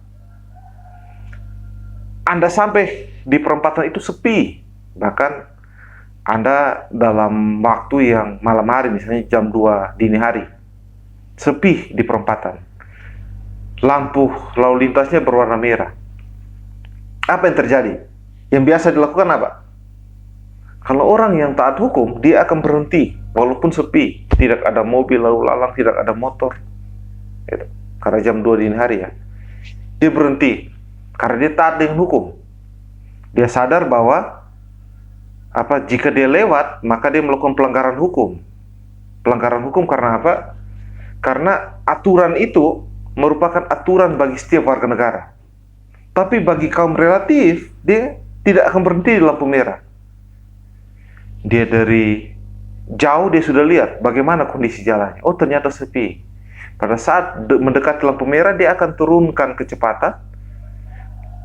S2: Anda sampai di perempatan itu sepi, bahkan Anda dalam waktu yang malam hari, misalnya jam 2 dini hari, sepi di perempatan. Lampu lalu lintasnya berwarna merah. Apa yang terjadi? Yang biasa dilakukan apa? Kalau orang yang taat hukum, dia akan berhenti walaupun sepi, tidak ada mobil lalu lalang, tidak ada motor. Gitu. Karena jam 2 dini hari ya. Dia berhenti karena dia taat dengan hukum. Dia sadar bahwa jika dia lewat, maka dia melakukan pelanggaran hukum. Pelanggaran hukum karena apa? Karena aturan itu merupakan aturan bagi setiap warga negara. Tapi bagi kaum relatif, dia tidak akan berhenti di lampu merah. Dia dari jauh dia sudah lihat bagaimana kondisi jalannya. Oh, ternyata sepi. Pada saat mendekati lampu merah, dia akan turunkan kecepatan,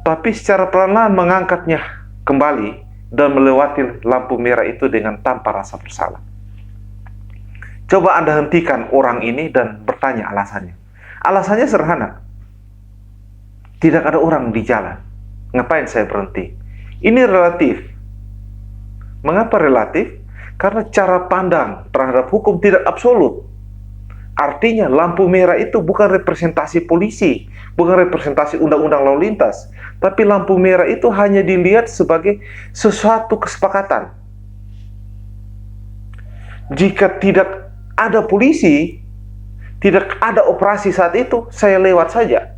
S2: tapi secara pelan-pelan mengangkatnya kembali dan melewati lampu merah itu dengan tanpa rasa bersalah. Coba Anda hentikan orang ini dan bertanya alasannya. Alasannya sederhana. Tidak ada orang di jalan. Ngapain saya berhenti? Ini relatif. Mengapa relatif? Karena cara pandang terhadap hukum tidak absolut. Artinya lampu merah itu bukan representasi polisi, bukan representasi undang-undang lalu lintas, tapi lampu merah itu hanya dilihat sebagai sesuatu kesepakatan. Jika tidak ada polisi, tidak ada operasi saat itu, saya lewat saja.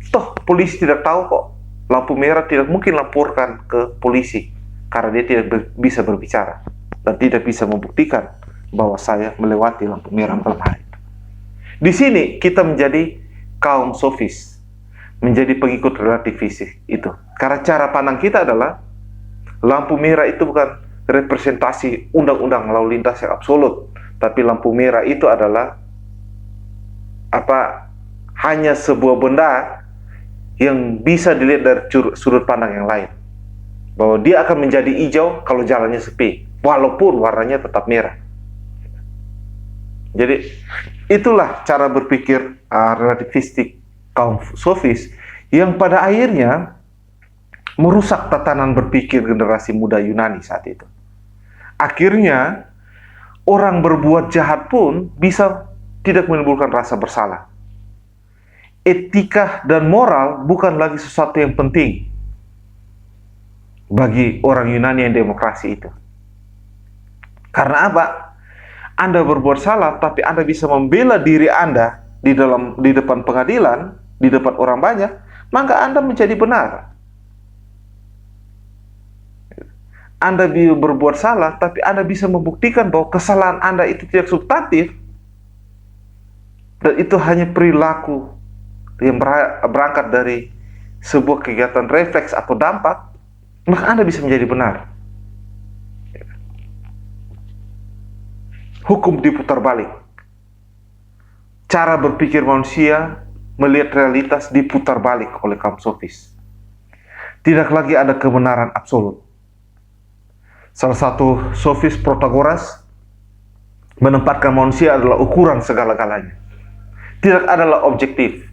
S2: Toh polisi tidak tahu kok. Lampu merah tidak mungkin laporkan ke polisi karena dia tidak bisa berbicara dan tidak bisa membuktikan bahwa saya melewati lampu merah malam hari. Di sini kita menjadi kaum sofis, menjadi pengikut relativis itu. Karena cara pandang kita adalah lampu merah itu bukan representasi undang-undang lalu lintas yang absolut, tapi lampu merah itu adalah hanya sebuah benda yang bisa dilihat dari sudut pandang yang lain, bahwa dia akan menjadi hijau kalau jalannya sepi, walaupun warnanya tetap merah. Jadi itulah cara berpikir relativistik kaum sofis yang pada akhirnya merusak tatanan berpikir generasi muda Yunani saat itu. Akhirnya orang berbuat jahat pun bisa tidak menimbulkan rasa bersalah. Etika dan moral bukan lagi sesuatu yang penting bagi orang Yunani yang demokrasi itu. Karena apa? Anda berbuat salah, tapi Anda bisa membela diri Anda di depan pengadilan, di depan orang banyak, maka Anda menjadi benar. Anda berbuat salah, tapi Anda bisa membuktikan bahwa kesalahan Anda itu tidak substantif, dan itu hanya perilaku yang berangkat dari sebuah kegiatan refleks atau dampak, maka Anda bisa menjadi benar. Hukum diputar balik. Cara berpikir manusia melihat realitas diputar balik oleh kaum sofis. Tidak lagi ada kebenaran absolut. Salah satu sofis, Protagoras, menempatkan manusia adalah ukuran segala-galanya. Tidak adalah objektif.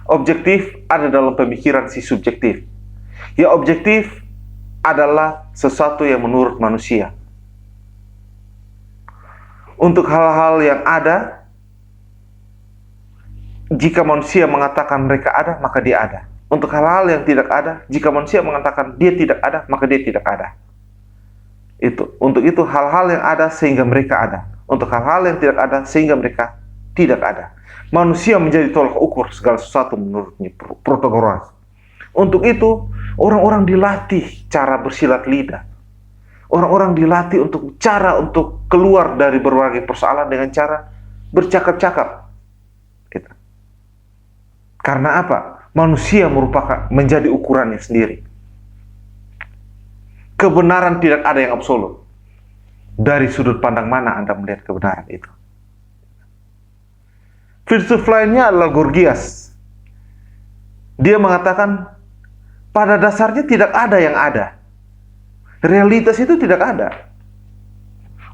S2: Objektif ada dalam pemikiran si subjektif. Ya, objektif adalah sesuatu yang menurut manusia. Untuk hal-hal yang ada, jika manusia mengatakan mereka ada, maka dia ada. Untuk hal-hal yang tidak ada, jika manusia mengatakan dia tidak ada, maka dia tidak ada. Untuk itu hal-hal yang ada sehingga mereka ada. Untuk hal-hal yang tidak ada sehingga mereka tidak ada. Manusia menjadi tolak ukur segala sesuatu menurutnya, Protagoras. Untuk itu orang-orang dilatih cara bersilat lidah. Orang-orang dilatih untuk keluar dari berbagai persoalan dengan cara bercakap-cakap. Karena apa? Manusia menjadi ukurannya sendiri. Kebenaran tidak ada yang absolut. Dari sudut pandang mana Anda melihat kebenaran itu? Filsuf lainnya adalah Gorgias. Dia mengatakan, pada dasarnya tidak ada yang ada. Realitas itu tidak ada.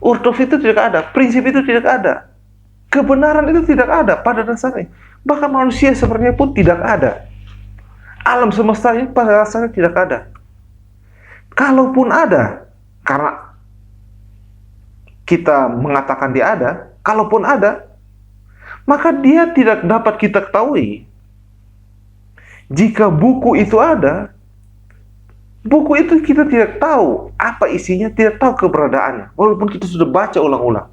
S2: Urtuf itu tidak ada. Prinsip itu tidak ada. Kebenaran itu tidak ada pada dasarnya. Bahkan manusia sebenarnya pun tidak ada. Alam semesta ini pada dasarnya tidak ada. Kalaupun ada, karena kita mengatakan dia ada, kalaupun ada, maka dia tidak dapat kita ketahui. Jika buku itu ada, buku itu kita tidak tahu apa isinya, tidak tahu keberadaannya, walaupun kita sudah baca ulang-ulang.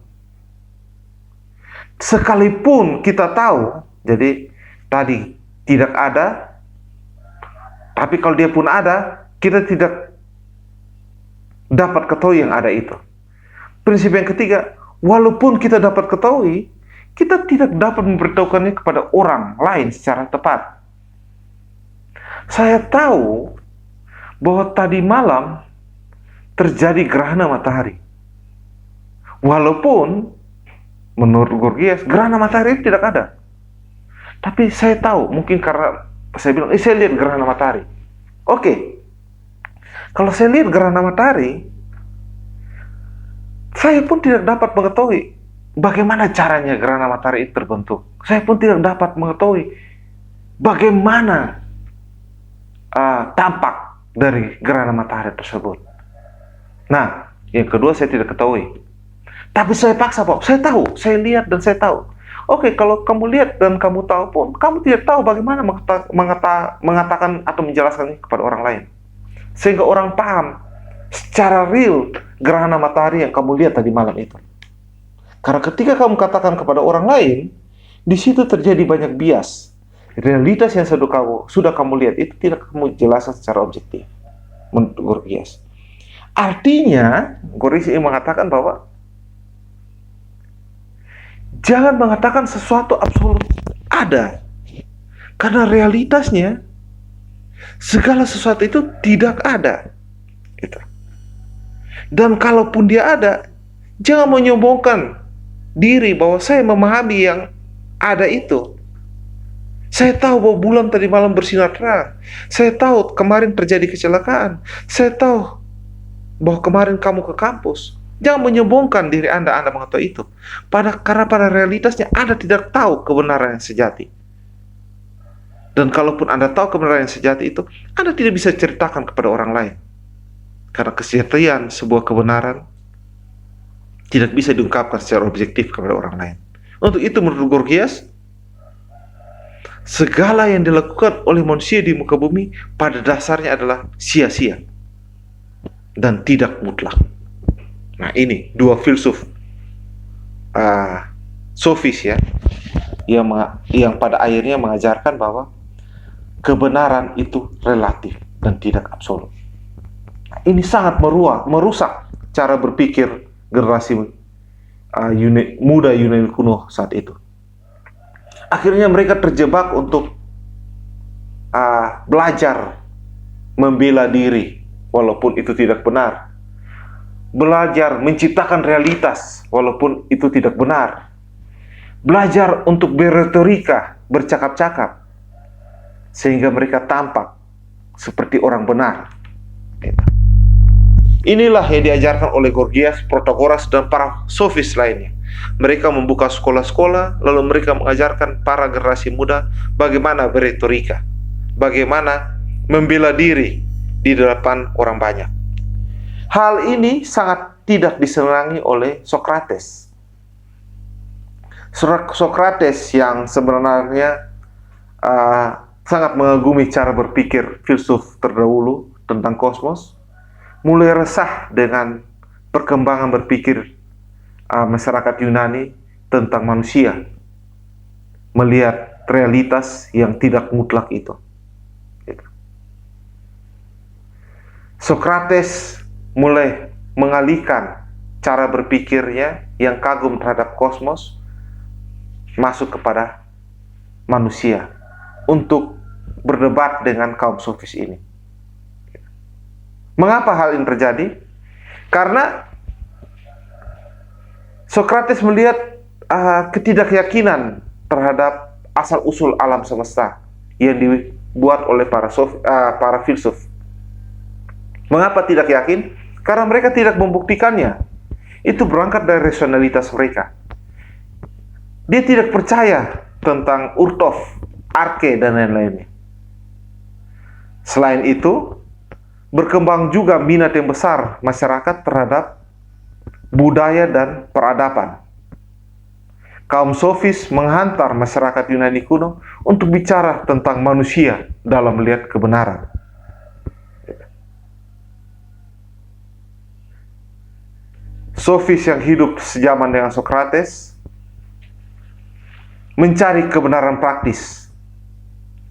S2: Sekalipun kita tahu, jadi tadi tidak ada, tapi kalau dia pun ada, kita tidak dapat ketahui yang ada itu. Prinsip yang ketiga, walaupun kita dapat ketahui, kita tidak dapat memberitahukannya kepada orang lain secara tepat. Saya tahu bahwa tadi malam terjadi gerhana matahari. Walaupun menurut Gorgias gerhana matahari tidak ada. Tapi saya tahu, mungkin karena saya bilang, saya lihat gerhana matahari. Oke. Kalau saya lihat gerhana matahari, saya pun tidak dapat mengetahui bagaimana caranya gerhana matahari itu terbentuk. Saya pun tidak dapat mengetahui bagaimana tampak dari gerhana matahari tersebut. Nah, yang kedua saya tidak ketahui. Tapi saya paksa, Pak. Saya tahu, saya lihat dan saya tahu. Oke, kalau kamu lihat dan kamu tahu pun, kamu tidak tahu bagaimana mengatakan atau menjelaskannya kepada orang lain. Sehingga orang paham secara real gerhana matahari yang kamu lihat tadi malam itu. Karena ketika kamu katakan kepada orang lain, di situ terjadi banyak bias. Realitas yang sudah kamu lihat itu tidak kamu jelaskan secara objektif. Menurut Gorgias. Artinya, Gorgias mengatakan bahwa jangan mengatakan sesuatu absolut ada. Karena realitasnya segala sesuatu itu tidak ada. Gitu. Dan kalaupun dia ada, jangan menyombongkan diri bahwa saya memahami yang ada itu. Saya tahu bahwa bulan tadi malam bersinar terang. Saya tahu kemarin terjadi kecelakaan. Saya tahu bahwa kemarin kamu ke kampus. Jangan menyombongkan diri Anda mengetahui itu. Karena pada realitasnya Anda tidak tahu kebenaran yang sejati. Dan kalaupun Anda tahu kebenaran yang sejati itu, Anda tidak bisa ceritakan kepada orang lain. Karena kesejatian sebuah kebenaran tidak bisa diungkapkan secara objektif kepada orang lain. Untuk itu menurut Gorgias, segala yang dilakukan oleh manusia di muka bumi pada dasarnya adalah sia-sia dan tidak mutlak. Nah, ini dua filsuf sofis ya, yang pada akhirnya mengajarkan bahwa kebenaran itu relatif dan tidak absolut. Nah, ini sangat merusak cara berpikir generasi muda Yunani kuno saat itu. Akhirnya mereka terjebak untuk belajar membela diri walaupun itu tidak benar, belajar menciptakan realitas walaupun itu tidak benar, belajar untuk berretorika, bercakap-cakap sehingga mereka tampak seperti orang benar. Inilah yang diajarkan oleh Gorgias, Protagoras, dan para sofis lainnya. Mereka membuka sekolah-sekolah, lalu mereka mengajarkan para generasi muda bagaimana berretorika, bagaimana membela diri di depan orang banyak. Hal ini sangat tidak disenangi oleh Sokrates. Sokrates yang sebenarnya sangat mengagumi cara berpikir filsuf terdahulu tentang kosmos, mulai resah dengan perkembangan berpikir masyarakat Yunani tentang manusia, melihat realitas yang tidak mutlak itu. Sokrates mulai mengalihkan cara berpikirnya yang kagum terhadap kosmos masuk kepada manusia untuk berdebat dengan kaum sofis ini. Mengapa hal ini terjadi? Karena Sokrates melihat ketidakyakinan terhadap asal-usul alam semesta yang dibuat oleh para filsuf. Mengapa tidak yakin? Karena mereka tidak membuktikannya. Itu berangkat dari rasionalitas mereka. Dia tidak percaya tentang Urtov, Arche, dan lain-lainnya. Selain itu, berkembang juga minat yang besar masyarakat terhadap budaya dan peradaban. Kaum sofis menghantar masyarakat Yunani kuno untuk bicara tentang manusia dalam melihat kebenaran. Sofis yang hidup sejaman dengan Sokrates mencari kebenaran praktis.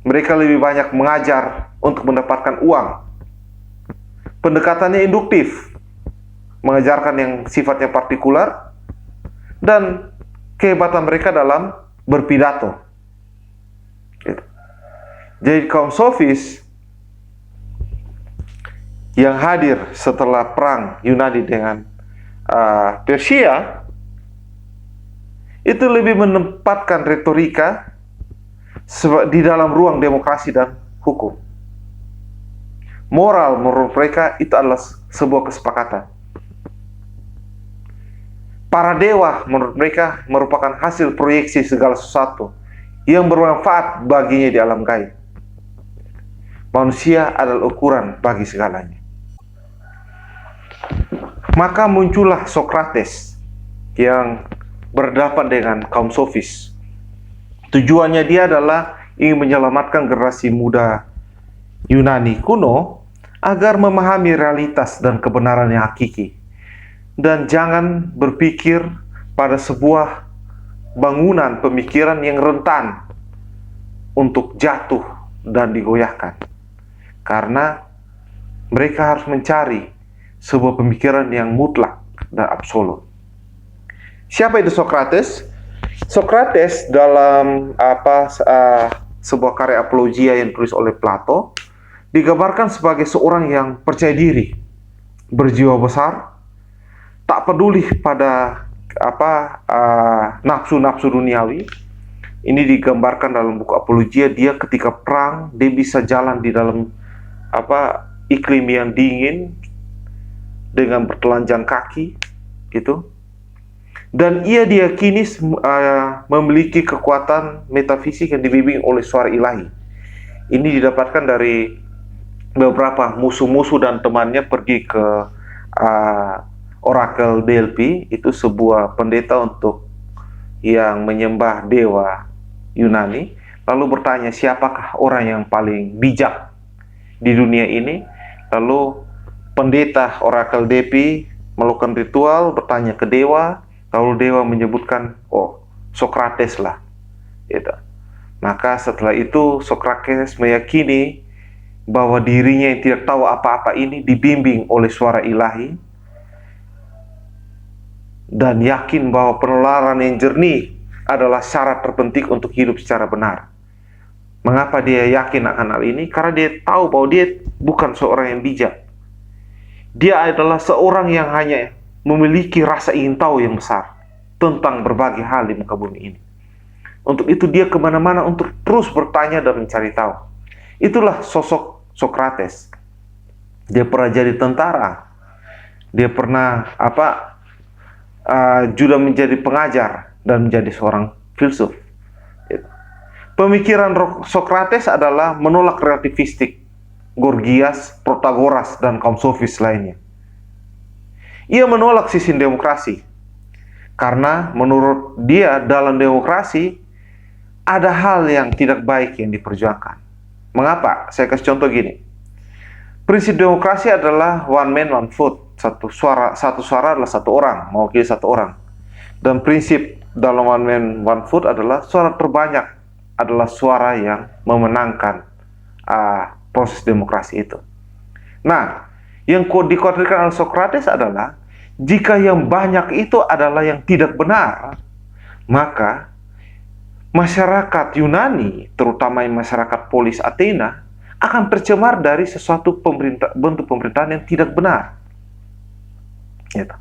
S2: Mereka lebih banyak mengajar untuk mendapatkan uang. Pendekatannya induktif, mengajarkan yang sifatnya partikular, dan kehebatan mereka dalam berpidato. Jadi kaum sofis yang hadir setelah perang Yunani dengan Persia itu lebih menempatkan retorika di dalam ruang demokrasi dan hukum. Moral menurut mereka itu adalah sebuah kesepakatan. Para dewa menurut mereka merupakan hasil proyeksi segala sesuatu yang bermanfaat baginya di alam gaib. Manusia adalah ukuran bagi segalanya. Maka muncullah Sokrates yang berhadapan dengan kaum sofis. Tujuannya dia adalah ingin menyelamatkan generasi muda Yunani kuno agar memahami realitas dan kebenaran yang hakiki, dan jangan berpikir pada sebuah bangunan pemikiran yang rentan untuk jatuh dan digoyahkan, karena mereka harus mencari sebuah pemikiran yang mutlak dan absolut. Siapa itu Sokrates? Sokrates dalam sebuah karya Apologia yang ditulis oleh Plato digambarkan sebagai seorang yang percaya diri, berjiwa besar, tak peduli pada nafsu-nafsu duniawi. Ini digambarkan dalam buku Apologia. Dia ketika perang dia bisa jalan di dalam iklim yang dingin dengan bertelanjang kaki, itu, dan ia diyakini memiliki kekuatan metafisik yang dibimbing oleh suara ilahi. Ini didapatkan dari beberapa musuh-musuh dan temannya pergi ke Oracle Delphi, itu sebuah pendeta untuk yang menyembah dewa Yunani, lalu bertanya siapakah orang yang paling bijak di dunia ini. Lalu pendeta Oracle Delphi melakukan ritual, bertanya ke dewa, lalu dewa menyebutkan, oh, Sokrates lah. Gitu. Maka setelah itu Sokrates meyakini bahwa dirinya yang tidak tahu apa-apa ini dibimbing oleh suara ilahi, dan yakin bahwa penalaran yang jernih adalah syarat terpenting untuk hidup secara benar. Mengapa dia yakin akan hal ini? Karena dia tahu bahwa dia bukan seorang yang bijak. Dia adalah seorang yang hanya memiliki rasa ingin tahu yang besar tentang berbagai hal di muka bumi ini. Untuk itu dia kemana-mana untuk terus bertanya dan mencari tahu. Itulah sosok Sokrates. Dia pernah jadi tentara. Dia pernah juga menjadi pengajar dan menjadi seorang filsuf. Pemikiran Sokrates adalah menolak relativistik, Gorgias, Protagoras, dan kaum sofis lainnya. Ia menolak sistem demokrasi karena menurut dia dalam demokrasi ada hal yang tidak baik yang diperjuangkan. Mengapa? Saya kasih contoh gini. Prinsip demokrasi adalah one man one vote. Satu suara adalah satu orang, mewakili satu orang. Dan prinsip dalam one man one vote adalah suara terbanyak adalah suara yang memenangkan proses demokrasi itu. Nah, yang dikhawatirkan oleh Sokrates adalah jika yang banyak itu adalah yang tidak benar, maka masyarakat Yunani, terutama masyarakat polis Athena, akan tercemar dari sesuatu bentuk pemerintahan yang tidak benar. Gitu.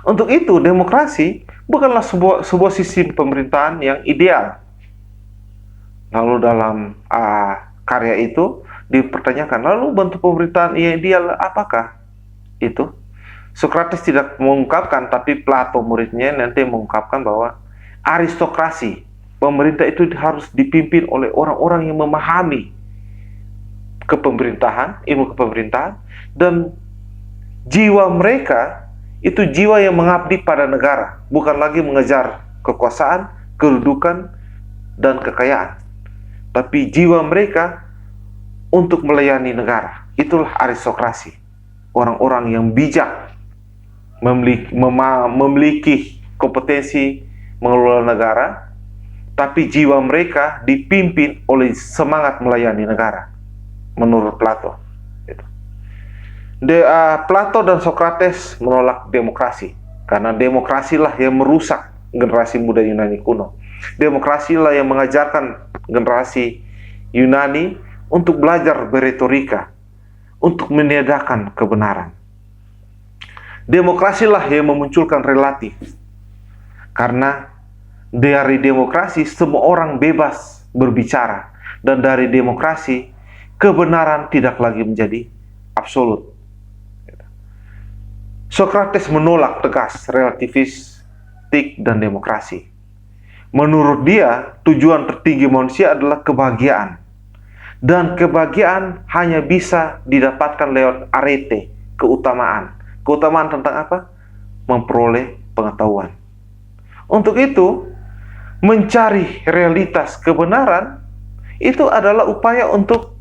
S2: Untuk itu, demokrasi bukanlah sebuah sistem pemerintahan yang ideal. Lalu dalam karya itu dipertanyakan, lalu bentuk pemerintahan yang ideal apakah itu? Sokrates tidak mengungkapkan, tapi Plato muridnya nanti mengungkapkan bahwa aristokrasi, pemerintah itu harus dipimpin oleh orang-orang yang memahami kepemerintahan, ilmu kepemerintahan, dan jiwa mereka itu jiwa yang mengabdi pada negara, bukan lagi mengejar kekuasaan, kedudukan, dan kekayaan, tapi jiwa mereka untuk melayani negara. Itulah aristokrasi, orang-orang yang bijak, memiliki kompetensi mengelola negara, tapi jiwa mereka dipimpin oleh semangat melayani negara, menurut Plato. Plato dan Sokrates menolak demokrasi, karena demokrasilah yang merusak generasi muda Yunani kuno. Demokrasilah yang mengajarkan generasi Yunani untuk belajar beretorika, untuk meniadakan kebenaran. Demokrasilah yang memunculkan relatif, karena dari demokrasi semua orang bebas berbicara, dan dari demokrasi kebenaran tidak lagi menjadi absolut. Sokrates menolak tegas relativistik dan demokrasi. Menurut dia, tujuan tertinggi manusia adalah kebahagiaan. Dan kebahagiaan hanya bisa didapatkan lewat arete, keutamaan. Keutamaan tentang apa? Memperoleh pengetahuan. Untuk itu, mencari realitas kebenaran itu adalah upaya untuk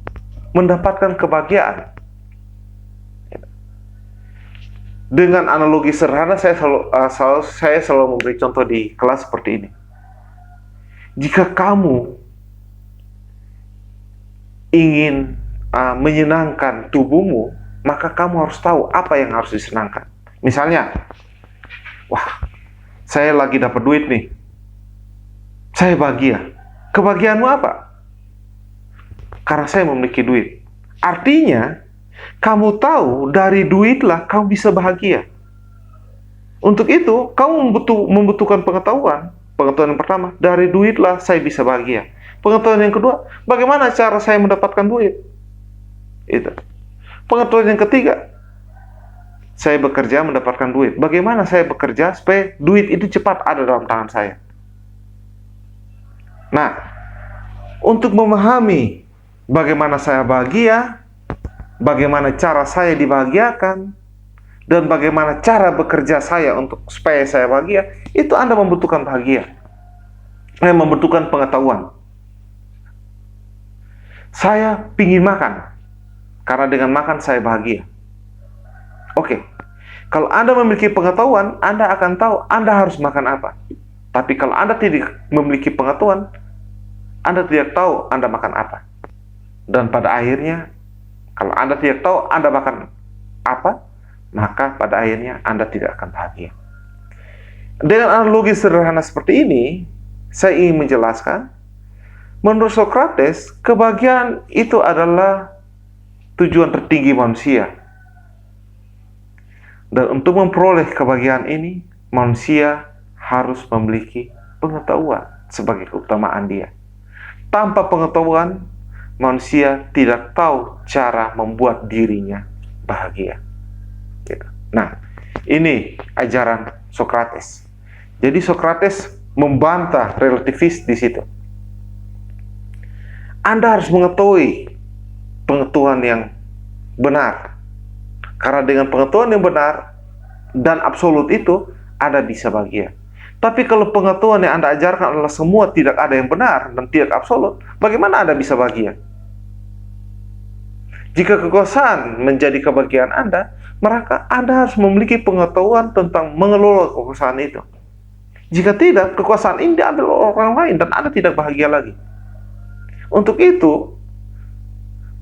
S2: mendapatkan kebahagiaan. Dengan analogi sederhana, saya selalu memberi contoh di kelas seperti ini. Jika kamu ingin menyenangkan tubuhmu, maka kamu harus tahu apa yang harus disenangkan. Misalnya, wah, saya lagi dapat duit nih, saya bahagia. Kebahagiaanmu apa? Karena saya memiliki duit. Artinya, kamu tahu dari duitlah kamu bisa bahagia. Untuk itu, kamu membutuhkan pengetahuan. Pengetahuan yang pertama, dari duitlah saya bisa bahagia. Pengetahuan yang kedua, bagaimana cara saya mendapatkan duit? Itu. Pengetahuan yang ketiga, Saya bekerja mendapatkan duit. Bagaimana saya bekerja supaya duit itu cepat ada dalam tangan saya? Nah, untuk memahami bagaimana saya bahagia, bagaimana cara saya dibahagiakan, dan bagaimana cara bekerja saya untuk supaya saya bahagia, itu Anda membutuhkan bahagia. Membutuhkan pengetahuan. Saya ingin makan, karena dengan makan saya bahagia. Oke, kalau Anda memiliki pengetahuan, Anda akan tahu Anda harus makan apa. Tapi kalau Anda tidak memiliki pengetahuan, Anda tidak tahu Anda makan apa. Dan pada akhirnya, kalau Anda tidak tahu Anda makan apa, maka pada akhirnya Anda tidak akan bahagia. Dengan analogi sederhana seperti ini, saya ingin menjelaskan, menurut Socrates, kebahagiaan itu adalah tujuan tertinggi manusia. Dan untuk memperoleh kebahagiaan ini, manusia harus memiliki pengetahuan sebagai keutamaan dia. Tanpa pengetahuan, manusia tidak tahu cara membuat dirinya bahagia. Nah, ini ajaran Socrates. Jadi Socrates membantah relativis di situ. Anda harus mengetahui pengetahuan yang benar. Karena dengan pengetahuan yang benar dan absolut itu, Anda bisa bahagia. Tapi kalau pengetahuan yang Anda ajarkan adalah semua tidak ada yang benar dan tidak absolut, bagaimana Anda bisa bahagia? Jika kekuasaan menjadi kebahagiaan Anda, maka Anda harus memiliki pengetahuan tentang mengelola kekuasaan itu. Jika tidak, kekuasaan ini diambil orang lain dan Anda tidak bahagia lagi. Untuk itu,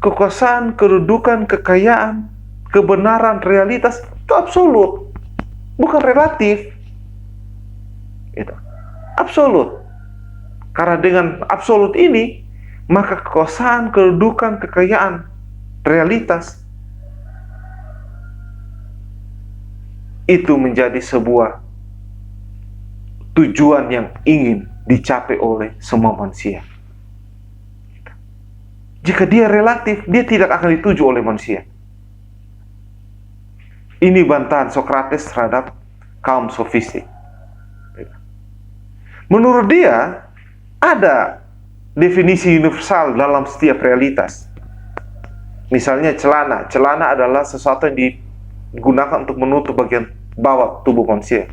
S2: kekuasaan, kedudukan, kekayaan, kebenaran, realitas itu absolut, bukan relatif. Itu absolut. Karena dengan absolut ini, maka kekuasaan, kedudukan, kekayaan, realitas itu menjadi sebuah tujuan yang ingin dicapai oleh semua manusia. Jika dia relatif, dia tidak akan dituju oleh manusia. Ini bantahan Socrates terhadap kaum sofistik. Menurut dia, ada definisi universal dalam setiap realitas. Misalnya celana. Celana adalah sesuatu yang digunakan untuk menutup bagian bawah tubuh manusia.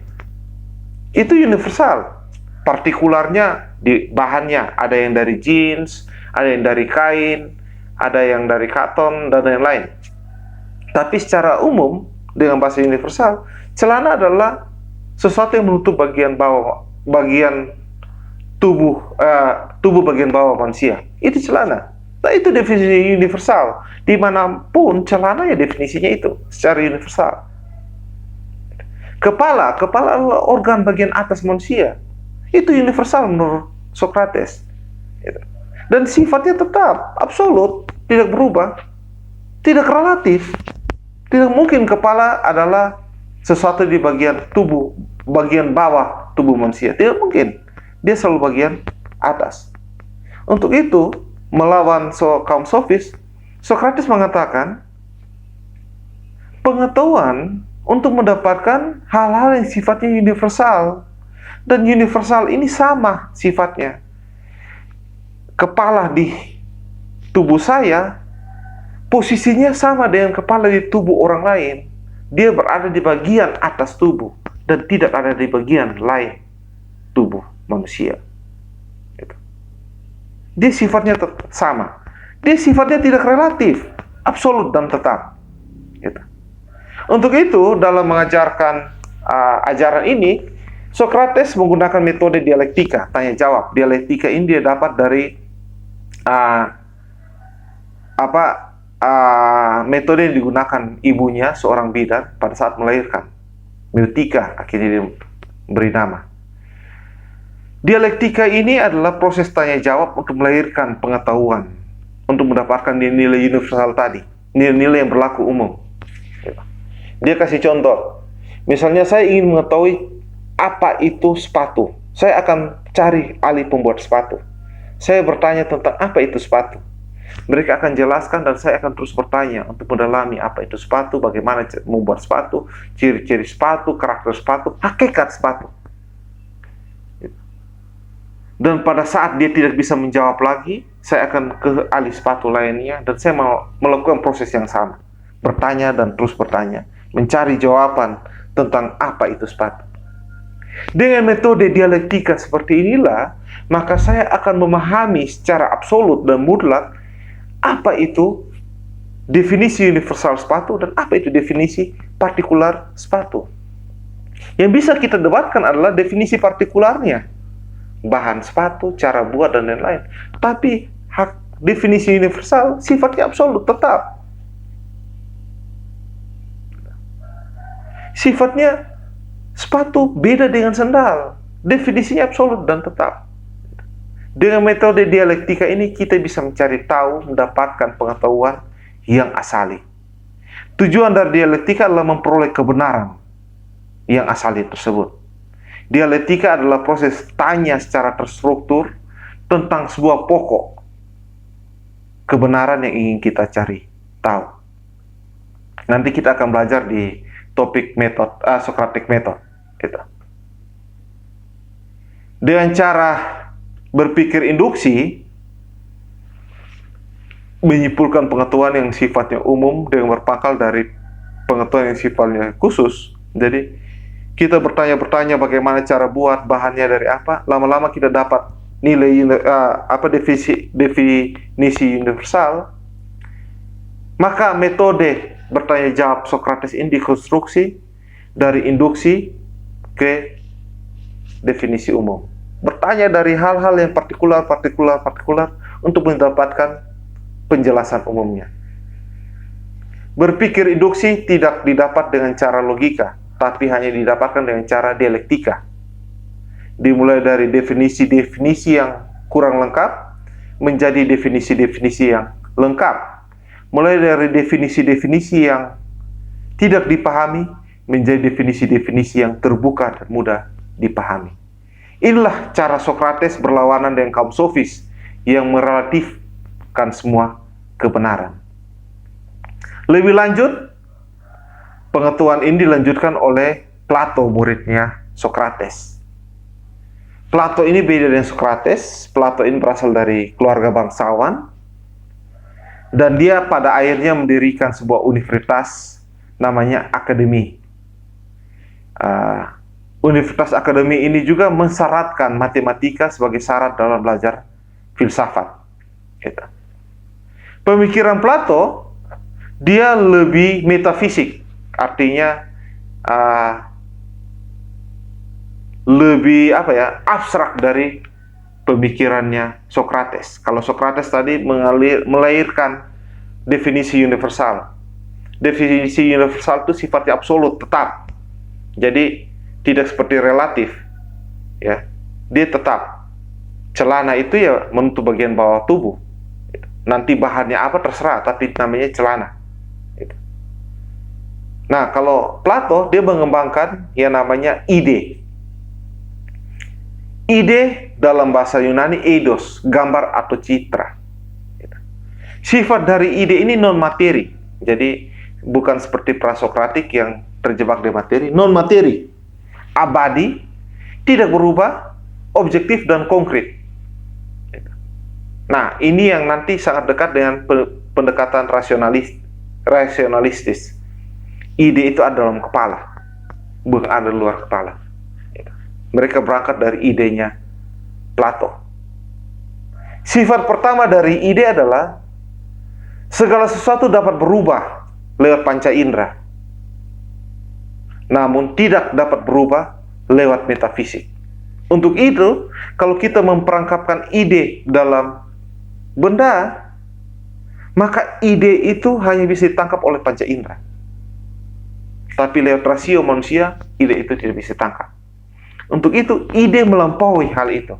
S2: Itu universal. Partikularnya di bahannya. Ada yang dari jeans, ada yang dari kain, ada yang dari katon, dan lain-lain. Tapi secara umum, dengan bahasa universal, celana adalah sesuatu yang menutup bagian bawah, bagian tubuh bagian bawah manusia. Itu celana. Nah, itu definisi universal. Dimanapun celana ya definisinya itu secara universal. Kepala adalah organ bagian atas manusia. Itu universal menurut Socrates. Dan sifatnya tetap absolut, tidak berubah, tidak relatif. Tidak mungkin kepala adalah sesuatu di bagian tubuh, bagian bawah tubuh manusia. Tidak mungkin. Dia selalu bagian atas. Untuk itu, melawan kaum sofis, Socrates mengatakan, pengetahuan untuk mendapatkan hal-hal yang sifatnya universal. Dan universal ini sama sifatnya. Kepala di tubuh saya, posisinya sama dengan kepala di tubuh orang lain. Dia berada di bagian atas tubuh dan tidak ada di bagian lain tubuh manusia. Dia sifatnya sama. Dia sifatnya tidak relatif, absolut dan tetap. Untuk itu, dalam mengajarkan ajaran ini, Socrates menggunakan metode dialektika, tanya jawab. Dialektika ini dia dapat dari metode yang digunakan ibunya, seorang bidan, pada saat melahirkan. Meutika akhirnya dia beri nama. Dialektika ini adalah proses tanya jawab untuk melahirkan pengetahuan, untuk mendapatkan nilai universal tadi, nilai-nilai yang berlaku umum. Dia kasih contoh. Misalnya saya ingin mengetahui apa itu sepatu. Saya akan cari ahli pembuat sepatu. Saya bertanya tentang apa itu sepatu. Mereka akan jelaskan dan saya akan terus bertanya untuk mendalami apa itu sepatu, bagaimana membuat sepatu, ciri-ciri sepatu, karakter sepatu, hakikat sepatu. Dan pada saat dia tidak bisa menjawab lagi, saya akan ke ahli sepatu lainnya dan saya mau melakukan proses yang sama. Bertanya dan terus bertanya, mencari jawaban tentang apa itu sepatu. Dengan metode dialektika seperti inilah, maka saya akan memahami secara absolut dan mutlak apa itu definisi universal sepatu dan apa itu definisi partikular sepatu. Yang bisa kita debatkan adalah definisi partikularnya, bahan sepatu, cara buat, dan lain-lain. Tapi definisi universal sifatnya absolut, tetap. Sifatnya sepatu beda dengan sendal, definisinya absolut dan tetap. Dengan metode dialektika ini kita bisa mencari tahu, mendapatkan pengetahuan yang asali. Tujuan dari dialektika adalah memperoleh kebenaran yang asali tersebut. Dialektika adalah proses tanya secara terstruktur tentang sebuah pokok kebenaran yang ingin kita cari tahu. Nanti kita akan belajar di topik Socratic method. Gitu. Dengan cara berpikir induksi, menyimpulkan pengetahuan yang sifatnya umum dengan berpangkal dari pengetahuan yang sifatnya khusus. Jadi kita bertanya-bertanya bagaimana cara buat, bahannya dari apa, lama-lama kita dapat nilai definisi universal. Maka metode bertanya jawab Socrates ini dikonstruksi dari induksi ke definisi umum. Bertanya dari hal-hal yang partikular untuk mendapatkan penjelasan umumnya. Berpikir induksi tidak didapat dengan cara logika, tapi hanya didapatkan dengan cara dialektika. Dimulai dari definisi-definisi yang kurang lengkap menjadi definisi-definisi yang lengkap. Mulai dari definisi-definisi yang tidak dipahami menjadi definisi-definisi yang terbuka dan mudah dipahami. Inilah cara Socrates berlawanan dengan kaum sofis yang merelatifkan semua kebenaran. Lebih lanjut, pengetahuan ini dilanjutkan oleh Plato, muridnya Socrates. Plato ini beda dengan Socrates. Plato ini berasal dari keluarga bangsawan, dan dia pada akhirnya mendirikan sebuah universitas namanya akademi. Universitas akademi ini juga mensyaratkan matematika sebagai syarat dalam belajar filsafat. Gitu. Pemikiran Plato, dia lebih metafisik, artinya lebih abstrak dari pemikirannya Socrates. Kalau Socrates tadi melahirkan definisi universal. Definisi universal itu sifatnya absolut, tetap. Jadi tidak seperti relatif, ya. Dia tetap. Celana itu ya menutup bagian bawah tubuh. Nanti bahannya apa terserah, tapi namanya celana. Nah, kalau Plato dia mengembangkan yang namanya ide. Ide dalam bahasa Yunani eidos, gambar atau citra. Sifat dari ide ini non materi. Jadi bukan seperti prasokratik yang terjebak di materi, non materi. Abadi, tidak berubah, objektif dan konkret. Nah, ini yang nanti sangat dekat dengan pendekatan rasionalistis. Ide itu ada dalam kepala, bukan ada di luar kepala. Mereka berangkat dari idenya Plato. Sifat pertama dari ide adalah segala sesuatu dapat berubah lewat panca indera, namun tidak dapat berubah lewat metafisik. Untuk itu, kalau kita memperangkapkan ide dalam benda, maka ide itu hanya bisa ditangkap oleh panca indera. Tapi lewat rasio manusia, ide itu tidak bisa ditangkap. Untuk itu, ide melampaui hal itu.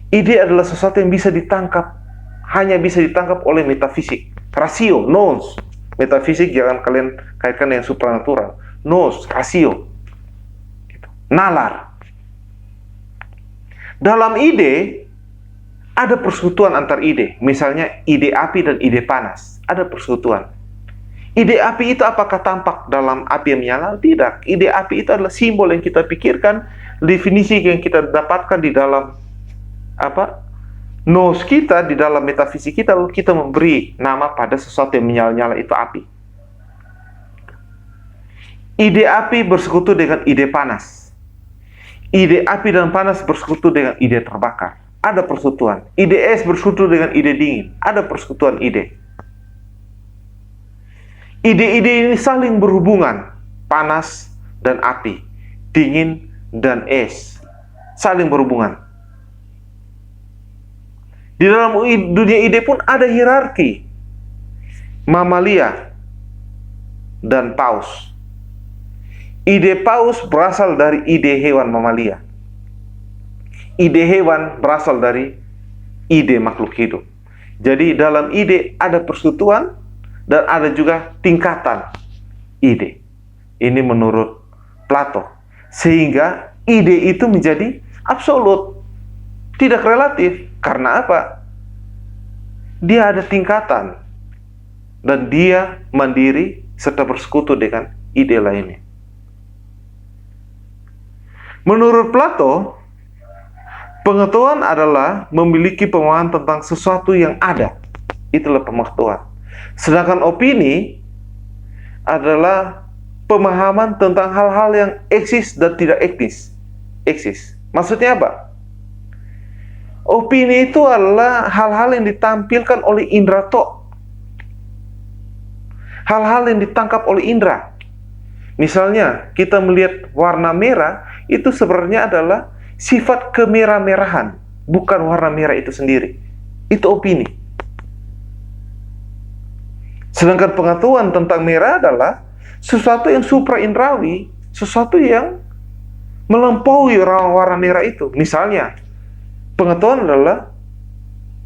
S2: Ide adalah sesuatu yang bisa ditangkap, hanya bisa ditangkap oleh metafisik. Rasio, nous. Metafisik jangan kalian kaitkan dengan supranatural. Nous, rasio. Nalar. Dalam ide ada persekutuan antar ide. Misalnya ide api dan ide panas. Ada persekutuan. Ide api itu apakah tampak dalam api yang menyala? Tidak. Ide api itu adalah simbol yang kita pikirkan, definisi yang kita dapatkan di dalam nos kita, di dalam metafisik kita, lalu kita memberi nama pada sesuatu yang menyala-nyala itu api. Ide api bersekutu dengan ide panas. Ide api dan panas bersekutu dengan ide terbakar. Ada persekutuan. Ide es bersekutu dengan ide dingin. Ada persekutuan ide. Ide-ide ini saling berhubungan, panas dan api, dingin dan es, saling berhubungan. Di dalam dunia ide pun ada hierarki, mamalia dan paus. Ide paus berasal dari ide hewan mamalia. Ide hewan berasal dari ide makhluk hidup. Jadi dalam ide ada persekutuan, dan ada juga tingkatan ide. Ini menurut Plato. Sehingga ide itu menjadi absolut, tidak relatif. Karena apa? Dia ada tingkatan. Dan dia mandiri serta bersekutu dengan ide lainnya. Menurut Plato, pengetahuan adalah memiliki pemahaman tentang sesuatu yang ada. Itulah pengetahuan. Sedangkan opini adalah pemahaman tentang hal-hal yang eksis dan tidak eksis. Maksudnya apa? Opini itu adalah hal-hal yang ditampilkan oleh indera tok. Hal-hal yang ditangkap oleh indera. Misalnya, kita melihat warna merah, itu sebenarnya adalah sifat kemerah-merahan, bukan warna merah itu sendiri. Itu opini. Sedangkan pengetahuan tentang merah adalah sesuatu yang supra-indrawi, sesuatu yang melampaui warna merah itu. Misalnya, pengetahuan adalah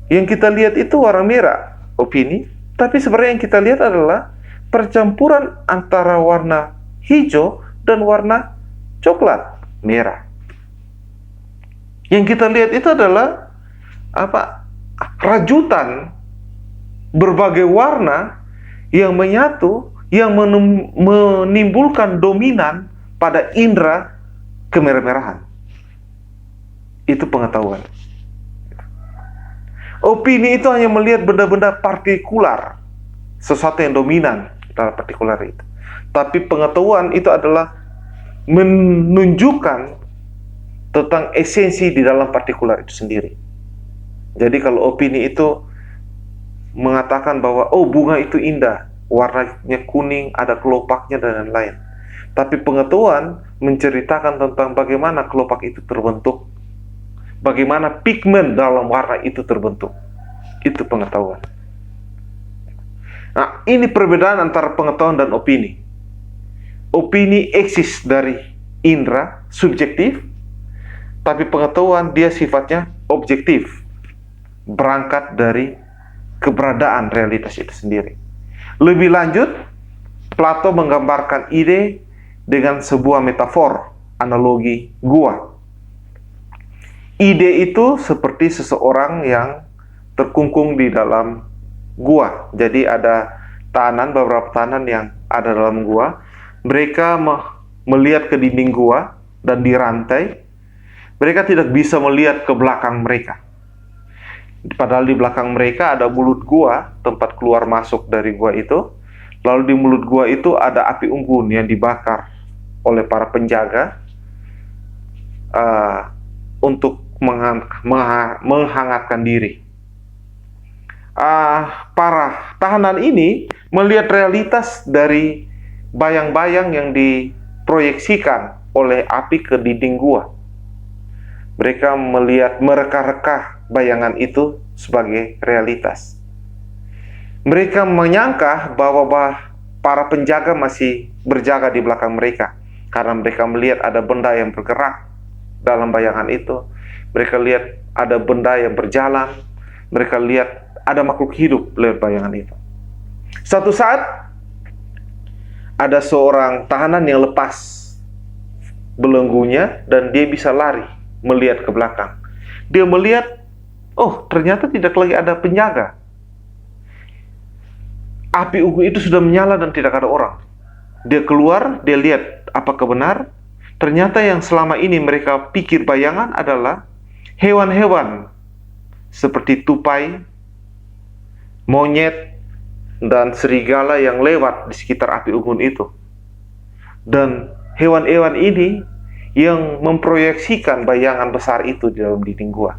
S2: yang kita lihat itu warna merah, opini, tapi sebenarnya yang kita lihat adalah percampuran antara warna hijau dan warna coklat, merah. Yang kita lihat itu adalah rajutan berbagai warna yang menyatu, yang menimbulkan dominan pada indera kemerah-merahan. Itu pengetahuan. Opini itu hanya melihat benda-benda partikular, sesuatu yang dominan dalam partikular itu. Tapi pengetahuan itu adalah menunjukkan tentang esensi di dalam partikular itu sendiri. Jadi kalau opini itu mengatakan bahwa bunga itu indah, warnanya kuning, ada kelopaknya dan lain-lain. Tapi pengetahuan menceritakan tentang bagaimana kelopak itu terbentuk, bagaimana pigmen dalam warna itu terbentuk. Itu pengetahuan. Nah, ini perbedaan antara pengetahuan dan opini. Opini eksis dari indera, subjektif, tapi pengetahuan dia sifatnya objektif, berangkat dari keberadaan realitas itu sendiri. Lebih lanjut, Plato menggambarkan ide dengan sebuah metafor, analogi gua. Ide itu seperti seseorang yang terkungkung di dalam gua. Jadi ada beberapa tahanan yang ada dalam gua. Mereka melihat ke dinding gua dan dirantai. Mereka tidak bisa melihat ke belakang mereka. Padahal di belakang mereka ada mulut gua, tempat keluar masuk dari gua itu. Lalu di mulut gua itu ada api unggun yang dibakar oleh para penjaga untuk menghangatkan diri. Para tahanan ini melihat realitas dari bayang-bayang yang diproyeksikan oleh api ke dinding gua. Mereka melihat mereka-reka bayangan itu sebagai realitas. Mereka menyangka bahwa para penjaga masih berjaga di belakang mereka, karena mereka melihat ada benda yang bergerak dalam bayangan itu. Mereka lihat ada benda yang berjalan. Mereka lihat ada makhluk hidup lewat bayangan itu. Suatu saat ada seorang tahanan yang lepas belenggunya dan dia bisa lari melihat ke belakang. Dia melihat Oh, ternyata tidak lagi ada penjaga. Api unggun itu sudah menyala dan tidak ada orang. Dia keluar, dia lihat apakah benar. Ternyata yang selama ini mereka pikir bayangan adalah hewan-hewan seperti tupai, monyet, dan serigala yang lewat di sekitar api unggun itu. Dan hewan-hewan ini yang memproyeksikan bayangan besar itu di dalam dinding gua.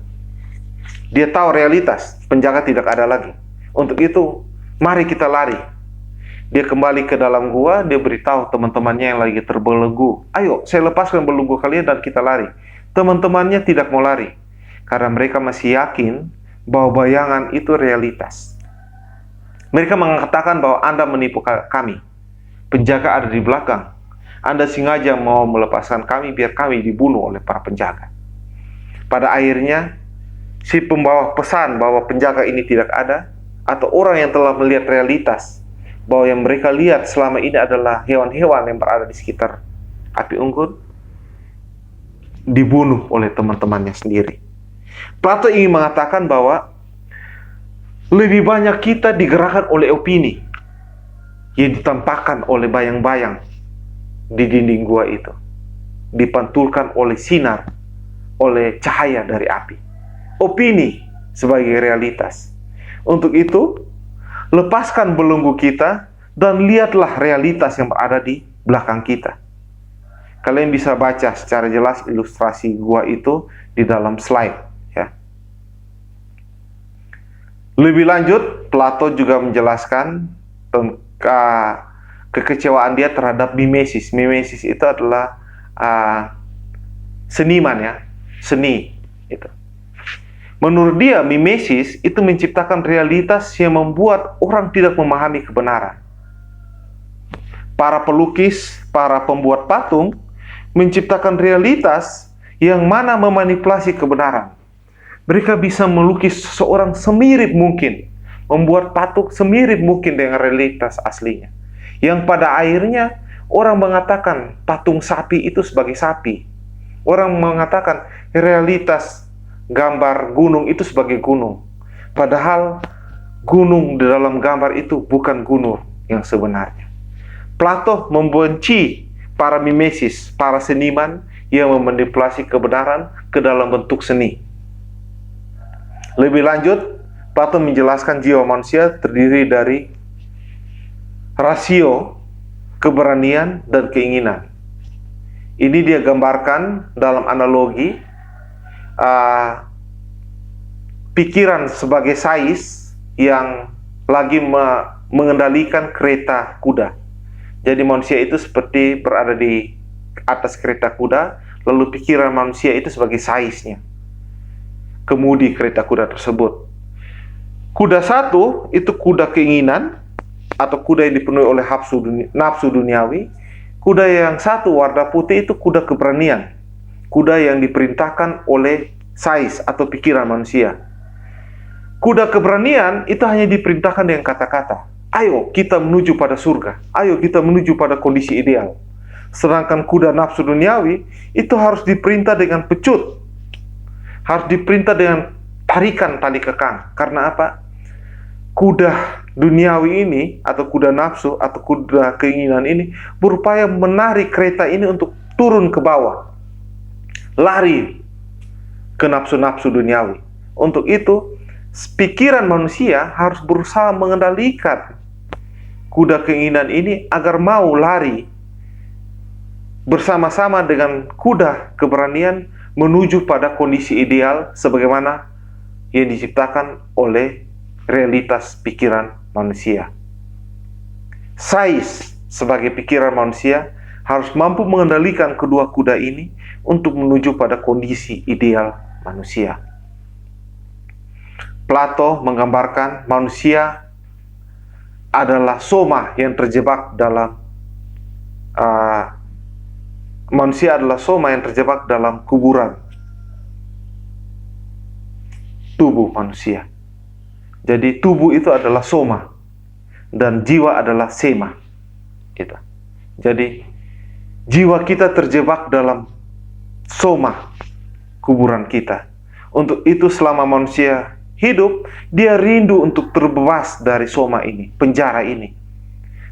S2: Dia tahu realitas, penjaga tidak ada lagi. Untuk itu, mari kita lari. Dia kembali ke dalam gua, dia beritahu teman-temannya yang lagi terbelenggu, ayo saya lepaskan belenggu kalian dan kita lari. Teman-temannya tidak mau lari, karena mereka masih yakin bahwa bayangan itu realitas. Mereka mengatakan bahwa Anda menipu kami. Penjaga ada di belakang. Anda sengaja mau melepaskan kami biar kami dibunuh oleh para penjaga. Pada akhirnya, si pembawa pesan bahwa penjaga ini tidak ada, atau orang yang telah melihat realitas bahwa yang mereka lihat selama ini adalah hewan-hewan yang berada di sekitar api unggun, dibunuh oleh teman-temannya sendiri. Plato ingin mengatakan bahwa lebih banyak kita digerakkan oleh opini yang ditampakkan oleh bayang-bayang di dinding gua itu, dipantulkan oleh sinar, oleh cahaya dari api. Opini sebagai realitas. Untuk itu, lepaskan belenggu kita dan lihatlah realitas yang berada di belakang kita. Kalian bisa baca secara jelas ilustrasi gua itu di dalam slide, ya. Lebih lanjut, Plato juga menjelaskan tentang kekecewaan dia terhadap mimesis. Mimesis itu adalah seniman, ya, seni itu. Menurut dia, mimesis itu menciptakan realitas yang membuat orang tidak memahami kebenaran. Para pelukis, para pembuat patung menciptakan realitas yang mana memanipulasi kebenaran. Mereka bisa melukis seseorang semirip mungkin, membuat patung semirip mungkin dengan realitas aslinya. Yang pada akhirnya orang mengatakan patung sapi itu sebagai sapi. Orang mengatakan realitas gambar gunung itu sebagai gunung. Padahal gunung di dalam gambar itu bukan gunung yang sebenarnya. Plato membenci para mimesis, para seniman yang memanipulasi kebenaran ke dalam bentuk seni. Lebih lanjut, Plato menjelaskan jiwa manusia terdiri dari rasio, keberanian, dan keinginan. Ini dia gambarkan dalam analogi pikiran sebagai sais yang lagi mengendalikan kereta kuda. Jadi manusia itu seperti berada di atas kereta kuda, lalu pikiran manusia itu sebagai saisnya, kemudi kereta kuda tersebut. Kuda satu itu kuda keinginan atau kuda yang dipenuhi oleh nafsu duniawi. Kuda yang satu warna putih itu kuda keberanian, kuda yang diperintahkan oleh sais atau pikiran manusia. Kuda keberanian itu hanya diperintahkan dengan kata-kata, ayo kita menuju pada surga, ayo kita menuju pada kondisi ideal. Sedangkan kuda nafsu duniawi itu harus diperintah dengan pecut, harus diperintah dengan tarikan tali kekang. Karena apa? Kuda duniawi ini atau kuda nafsu atau kuda keinginan ini berupaya menarik kereta ini untuk turun ke bawah, lari ke nafsu-nafsu duniawi. Untuk itu, pikiran manusia harus berusaha mengendalikan kuda keinginan ini agar mau lari bersama-sama dengan kuda keberanian menuju pada kondisi ideal sebagaimana yang diciptakan oleh realitas pikiran manusia. Sais sebagai pikiran manusia harus mampu mengendalikan kedua kuda ini untuk menuju pada kondisi ideal manusia. Plato menggambarkan manusia adalah soma yang terjebak dalam kuburan tubuh manusia. Jadi tubuh itu adalah soma dan jiwa adalah sema. Gitu. Jadi jiwa kita terjebak dalam soma kuburan kita. Untuk itu selama manusia hidup, dia rindu untuk terbebas dari soma ini, penjara ini.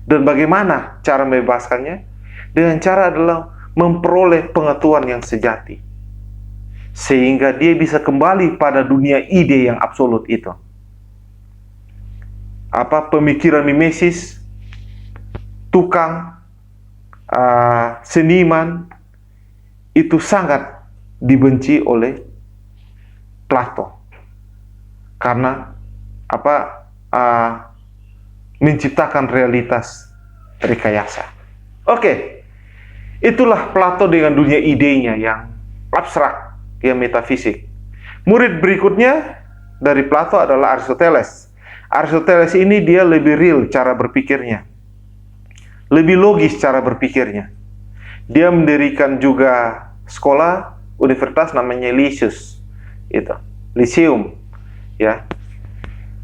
S2: Dan bagaimana cara membebaskannya? Dengan cara adalah memperoleh pengetahuan yang sejati. Sehingga dia bisa kembali pada dunia ide yang absolut itu. Pemikiran mimesis, tukang, seniman, itu sangat dibenci oleh Plato. Karena menciptakan realitas rekayasa. Oke, itulah Plato dengan dunia idenya yang abstrak, yang metafisik. Murid berikutnya dari Plato adalah Aristoteles. Aristoteles ini dia lebih real cara berpikirnya, lebih logis cara berpikirnya. Dia mendirikan juga sekolah universitas namanya Lyceum, ya.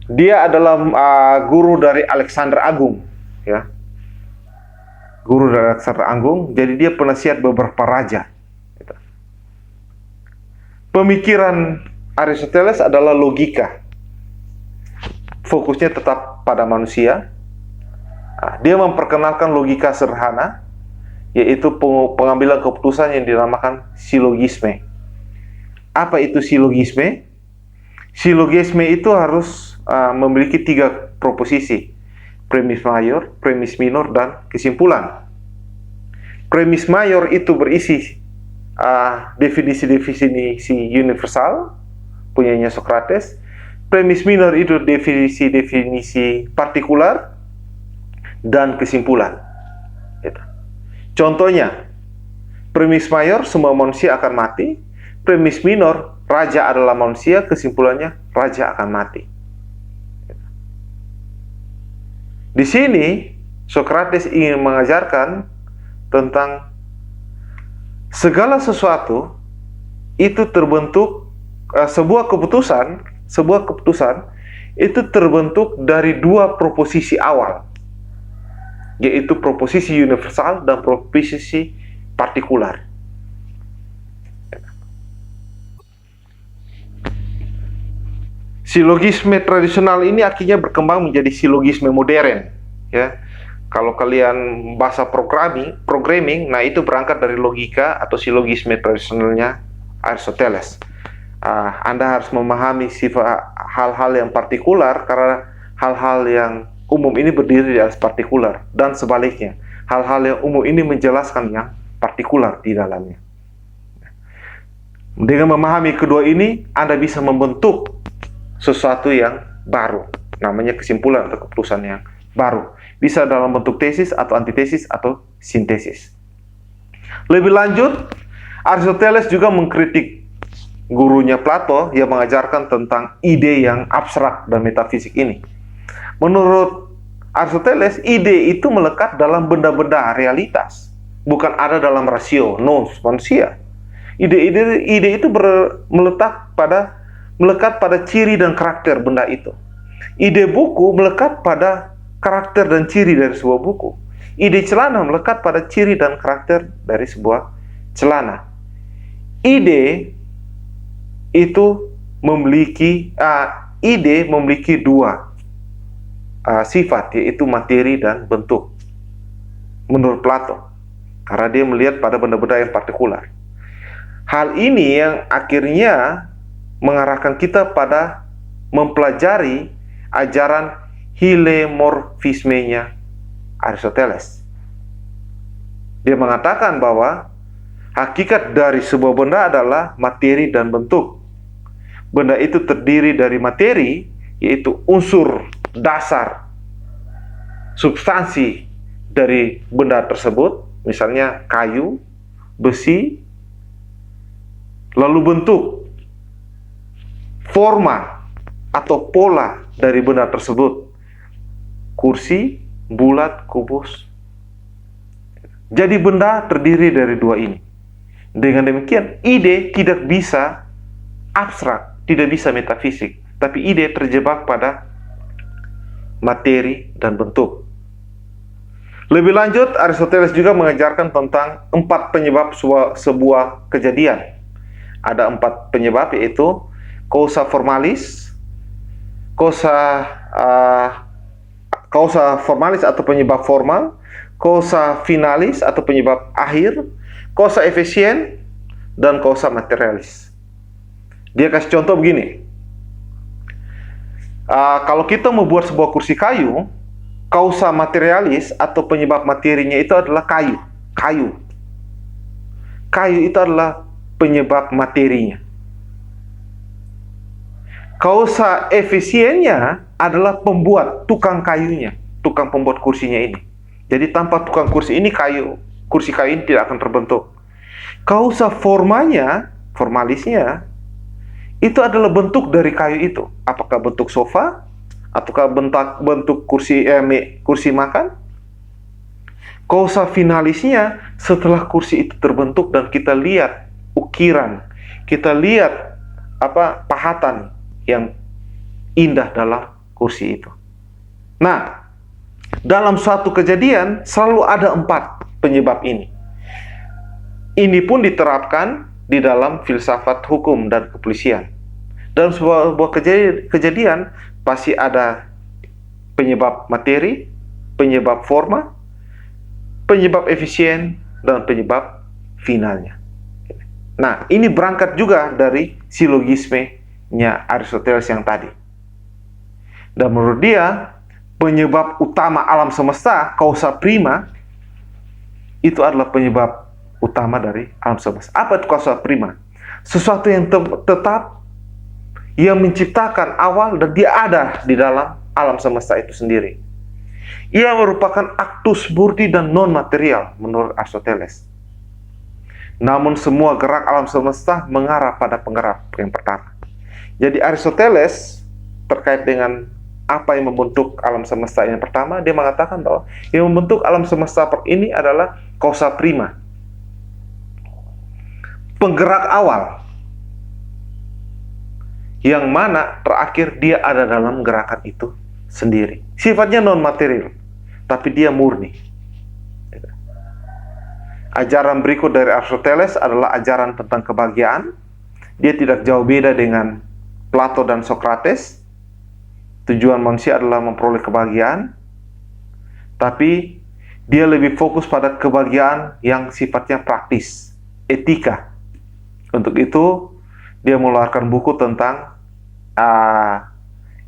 S2: Dia adalah guru dari Alexander Agung, ya. Guru dari Alexander Agung, jadi dia penasihat beberapa raja. Gitu. Pemikiran Aristoteles adalah logika. Fokusnya tetap pada manusia. Dia memperkenalkan logika sederhana, yaitu pengambilan keputusan yang dinamakan silogisme. Apa itu silogisme? Silogisme itu harus memiliki 3 proposisi: premis mayor, premis minor, dan kesimpulan. Premis mayor itu berisi definisi-definisi universal punyanya Socrates. Premis minor itu definisi-definisi partikular dan kesimpulan. Contohnya, premis mayor semua manusia akan mati. Premis minor, raja adalah manusia. Kesimpulannya, raja akan mati. Di sini Socrates ingin mengajarkan tentang segala sesuatu itu terbentuk, sebuah keputusan itu terbentuk dari 2 proposisi awal, yaitu proposisi universal dan proposisi partikular. Silogisme tradisional ini akhirnya berkembang menjadi silogisme modern, ya. Kalau kalian bahasa programming, nah itu berangkat dari logika atau silogisme tradisionalnya Aristoteles. Anda harus memahami sifat hal-hal yang partikular karena hal-hal yang umum ini berdiri di atas partikular, dan sebaliknya, hal-hal yang umum ini menjelaskan yang partikular di dalamnya. Dengan memahami kedua ini, Anda bisa membentuk sesuatu yang baru, namanya kesimpulan atau keputusan yang baru. Bisa dalam bentuk tesis atau antitesis atau sintesis. Lebih lanjut, Aristoteles juga mengkritik gurunya Plato yang mengajarkan tentang ide yang abstrak dan metafisik ini. Menurut Aristoteles, ide itu melekat dalam benda-benda realitas, bukan ada dalam rasio nous manusia. Ide itu melekat pada ciri dan karakter benda itu. Ide buku melekat pada karakter dan ciri dari sebuah buku. Ide celana melekat pada ciri dan karakter dari sebuah celana. Ide itu memiliki 2 sifat, yaitu materi dan bentuk, menurut Plato, karena dia melihat pada benda-benda yang partikular. Hal ini yang akhirnya mengarahkan kita pada mempelajari ajaran hilemorfismenya Aristoteles. Dia mengatakan bahwa hakikat dari sebuah benda adalah materi dan bentuk. Benda itu terdiri dari materi, yaitu unsur dasar, substansi dari benda tersebut, misalnya kayu, besi, lalu bentuk, forma atau pola dari benda tersebut, kursi, bulat, kubus. Jadi benda terdiri dari 2 ini. Dengan demikian, ide tidak bisa abstrak, tidak bisa metafisik, tapi ide terjebak pada materi dan bentuk. Lebih lanjut, Aristoteles juga mengajarkan tentang 4 penyebab sebuah kejadian. Ada 4 penyebab, yaitu causa formalis, causa formalis atau penyebab formal, causa finalis atau penyebab akhir, causa efisien, dan causa materialis. Dia kasih contoh begini. Kalau kita membuat sebuah kursi kayu, causa materialis atau penyebab materinya itu adalah kayu. Kayu itu adalah penyebab materinya. Causa efisiennya adalah tukang kayunya, tukang pembuat kursinya ini. Jadi tanpa tukang kursi ini, kursi kayu ini tidak akan terbentuk. Causa formalisnya, itu adalah bentuk dari kayu itu. Apakah bentuk sofa, ataukah bentuk kursi makan? Causa finalisnya, setelah kursi itu terbentuk dan kita lihat ukiran, kita lihat pahatan yang indah dalam kursi itu. Nah, dalam suatu kejadian selalu ada 4 penyebab ini. Ini pun diterapkan di dalam filsafat hukum dan kepolisian. Dalam sebuah kejadian pasti ada penyebab materi, penyebab forma, penyebab efisien, dan penyebab finalnya. Nah, ini berangkat juga dari silogismenya Aristoteles yang tadi. Dan menurut dia, penyebab utama alam semesta, causa prima, itu adalah penyebab utama dari alam semesta. Apa itu causa prima? Sesuatu yang tetap, yang menciptakan awal dan dia ada di dalam alam semesta itu sendiri. Ia merupakan actus burdi dan non-material menurut Aristoteles. Namun semua gerak alam semesta mengarah pada penggerak yang pertama. Jadi Aristoteles terkait dengan apa yang membentuk alam semesta yang pertama, dia mengatakan bahwa yang membentuk alam semesta ini adalah causa prima, penggerak awal, yang mana terakhir dia ada dalam gerakan itu sendiri. Sifatnya non-material, tapi dia murni. Ajaran berikut dari Aristoteles adalah ajaran tentang kebahagiaan. Dia tidak jauh beda dengan Plato dan Socrates. Tujuan manusia adalah memperoleh kebahagiaan, tapi dia lebih fokus pada kebahagiaan yang sifatnya praktis, etika. Untuk itu, dia mengeluarkan buku tentang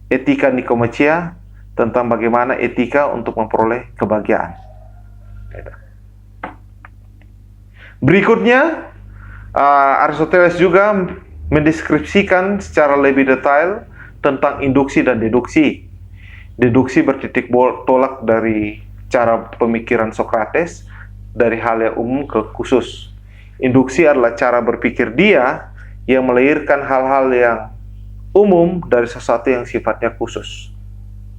S2: etika Nikomacheia, tentang bagaimana etika untuk memperoleh kebahagiaan. Berikutnya, Aristoteles juga mendeskripsikan secara lebih detail tentang induksi dan deduksi. Deduksi bertitik tolak dari cara pemikiran Socrates, dari hal yang umum ke khusus. Induksi adalah cara berpikir dia yang melahirkan hal-hal yang umum dari sesuatu yang sifatnya khusus.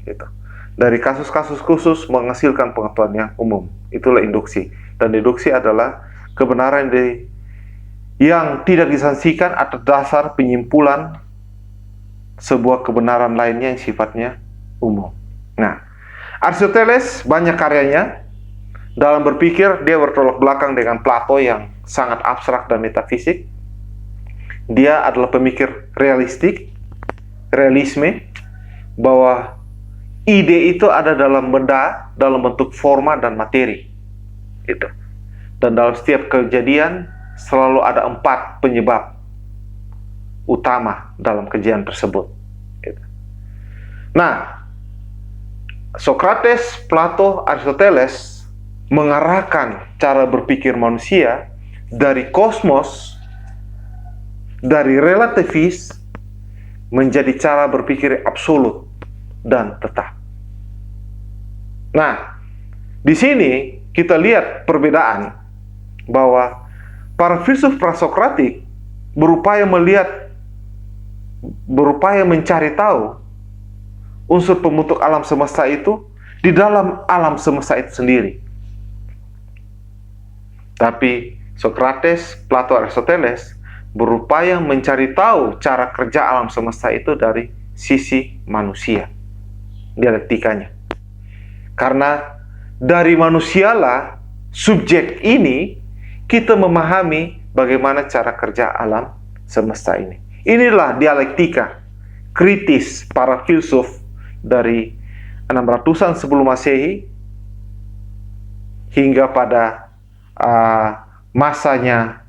S2: Gitu. Dari kasus-kasus khusus menghasilkan pengetahuan yang umum. Itulah induksi. Dan deduksi adalah kebenaran yang tidak disaksikan atas dasar penyimpulan sebuah kebenaran lainnya yang sifatnya umum. Nah, Aristoteles banyak karyanya. Dalam berpikir, dia bertolak belakang dengan Plato yang sangat abstrak dan metafisik. Dia adalah pemikir realisme, bahwa ide itu ada dalam benda, dalam bentuk forma dan materi. Gitu. Dan dalam setiap kejadian, selalu ada 4 penyebab utama dalam kejadian tersebut. Nah, Socrates, Plato, Aristoteles mengarahkan cara berpikir manusia dari kosmos, dari relativis, menjadi cara berpikir absolut dan tetap. Nah, di sini kita lihat perbedaan bahwa para filsuf prasokratik berupaya mencari tahu unsur pembentuk alam semesta itu di dalam alam semesta itu sendiri. Tapi Socrates, Plato, Aristoteles berupaya mencari tahu cara kerja alam semesta itu dari sisi manusia, dialektikanya. Karena dari manusialah subjek ini kita memahami bagaimana cara kerja alam semesta ini. Inilah dialektika kritis para filsuf dari 600-an sebelum Masehi hingga pada masanya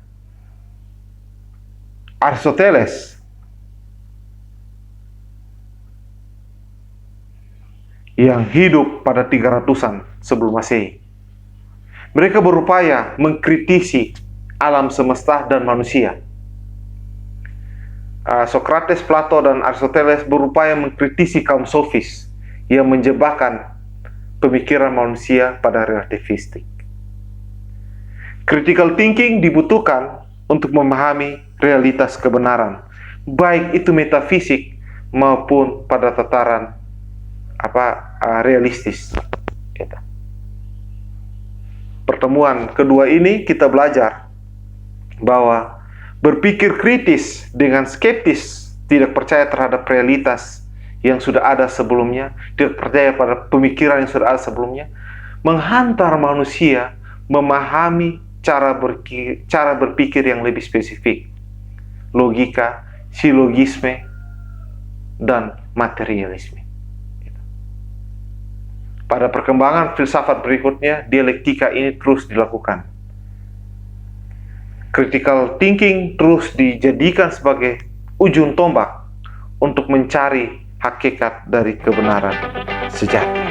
S2: Aristoteles yang hidup pada 300-an sebelum Masehi. Mereka berupaya mengkritisi alam semesta dan manusia. Socrates, Plato, dan Aristoteles berupaya mengkritisi kaum sofis yang menjebakkan pemikiran manusia pada relativistik. Critical thinking dibutuhkan untuk memahami realitas kebenaran, baik itu metafisik maupun pada tataran realistis. Pertemuan kedua ini kita belajar bahwa berpikir kritis dengan skeptis, tidak percaya terhadap realitas yang sudah ada sebelumnya, tidak percaya pada pemikiran yang sudah ada sebelumnya, menghantar manusia memahami cara berpikir yang lebih spesifik, logika, silogisme, dan materialisme. Pada perkembangan filsafat berikutnya, dialektika ini terus dilakukan. Critical thinking terus dijadikan sebagai ujung tombak untuk mencari hakikat dari kebenaran sejati.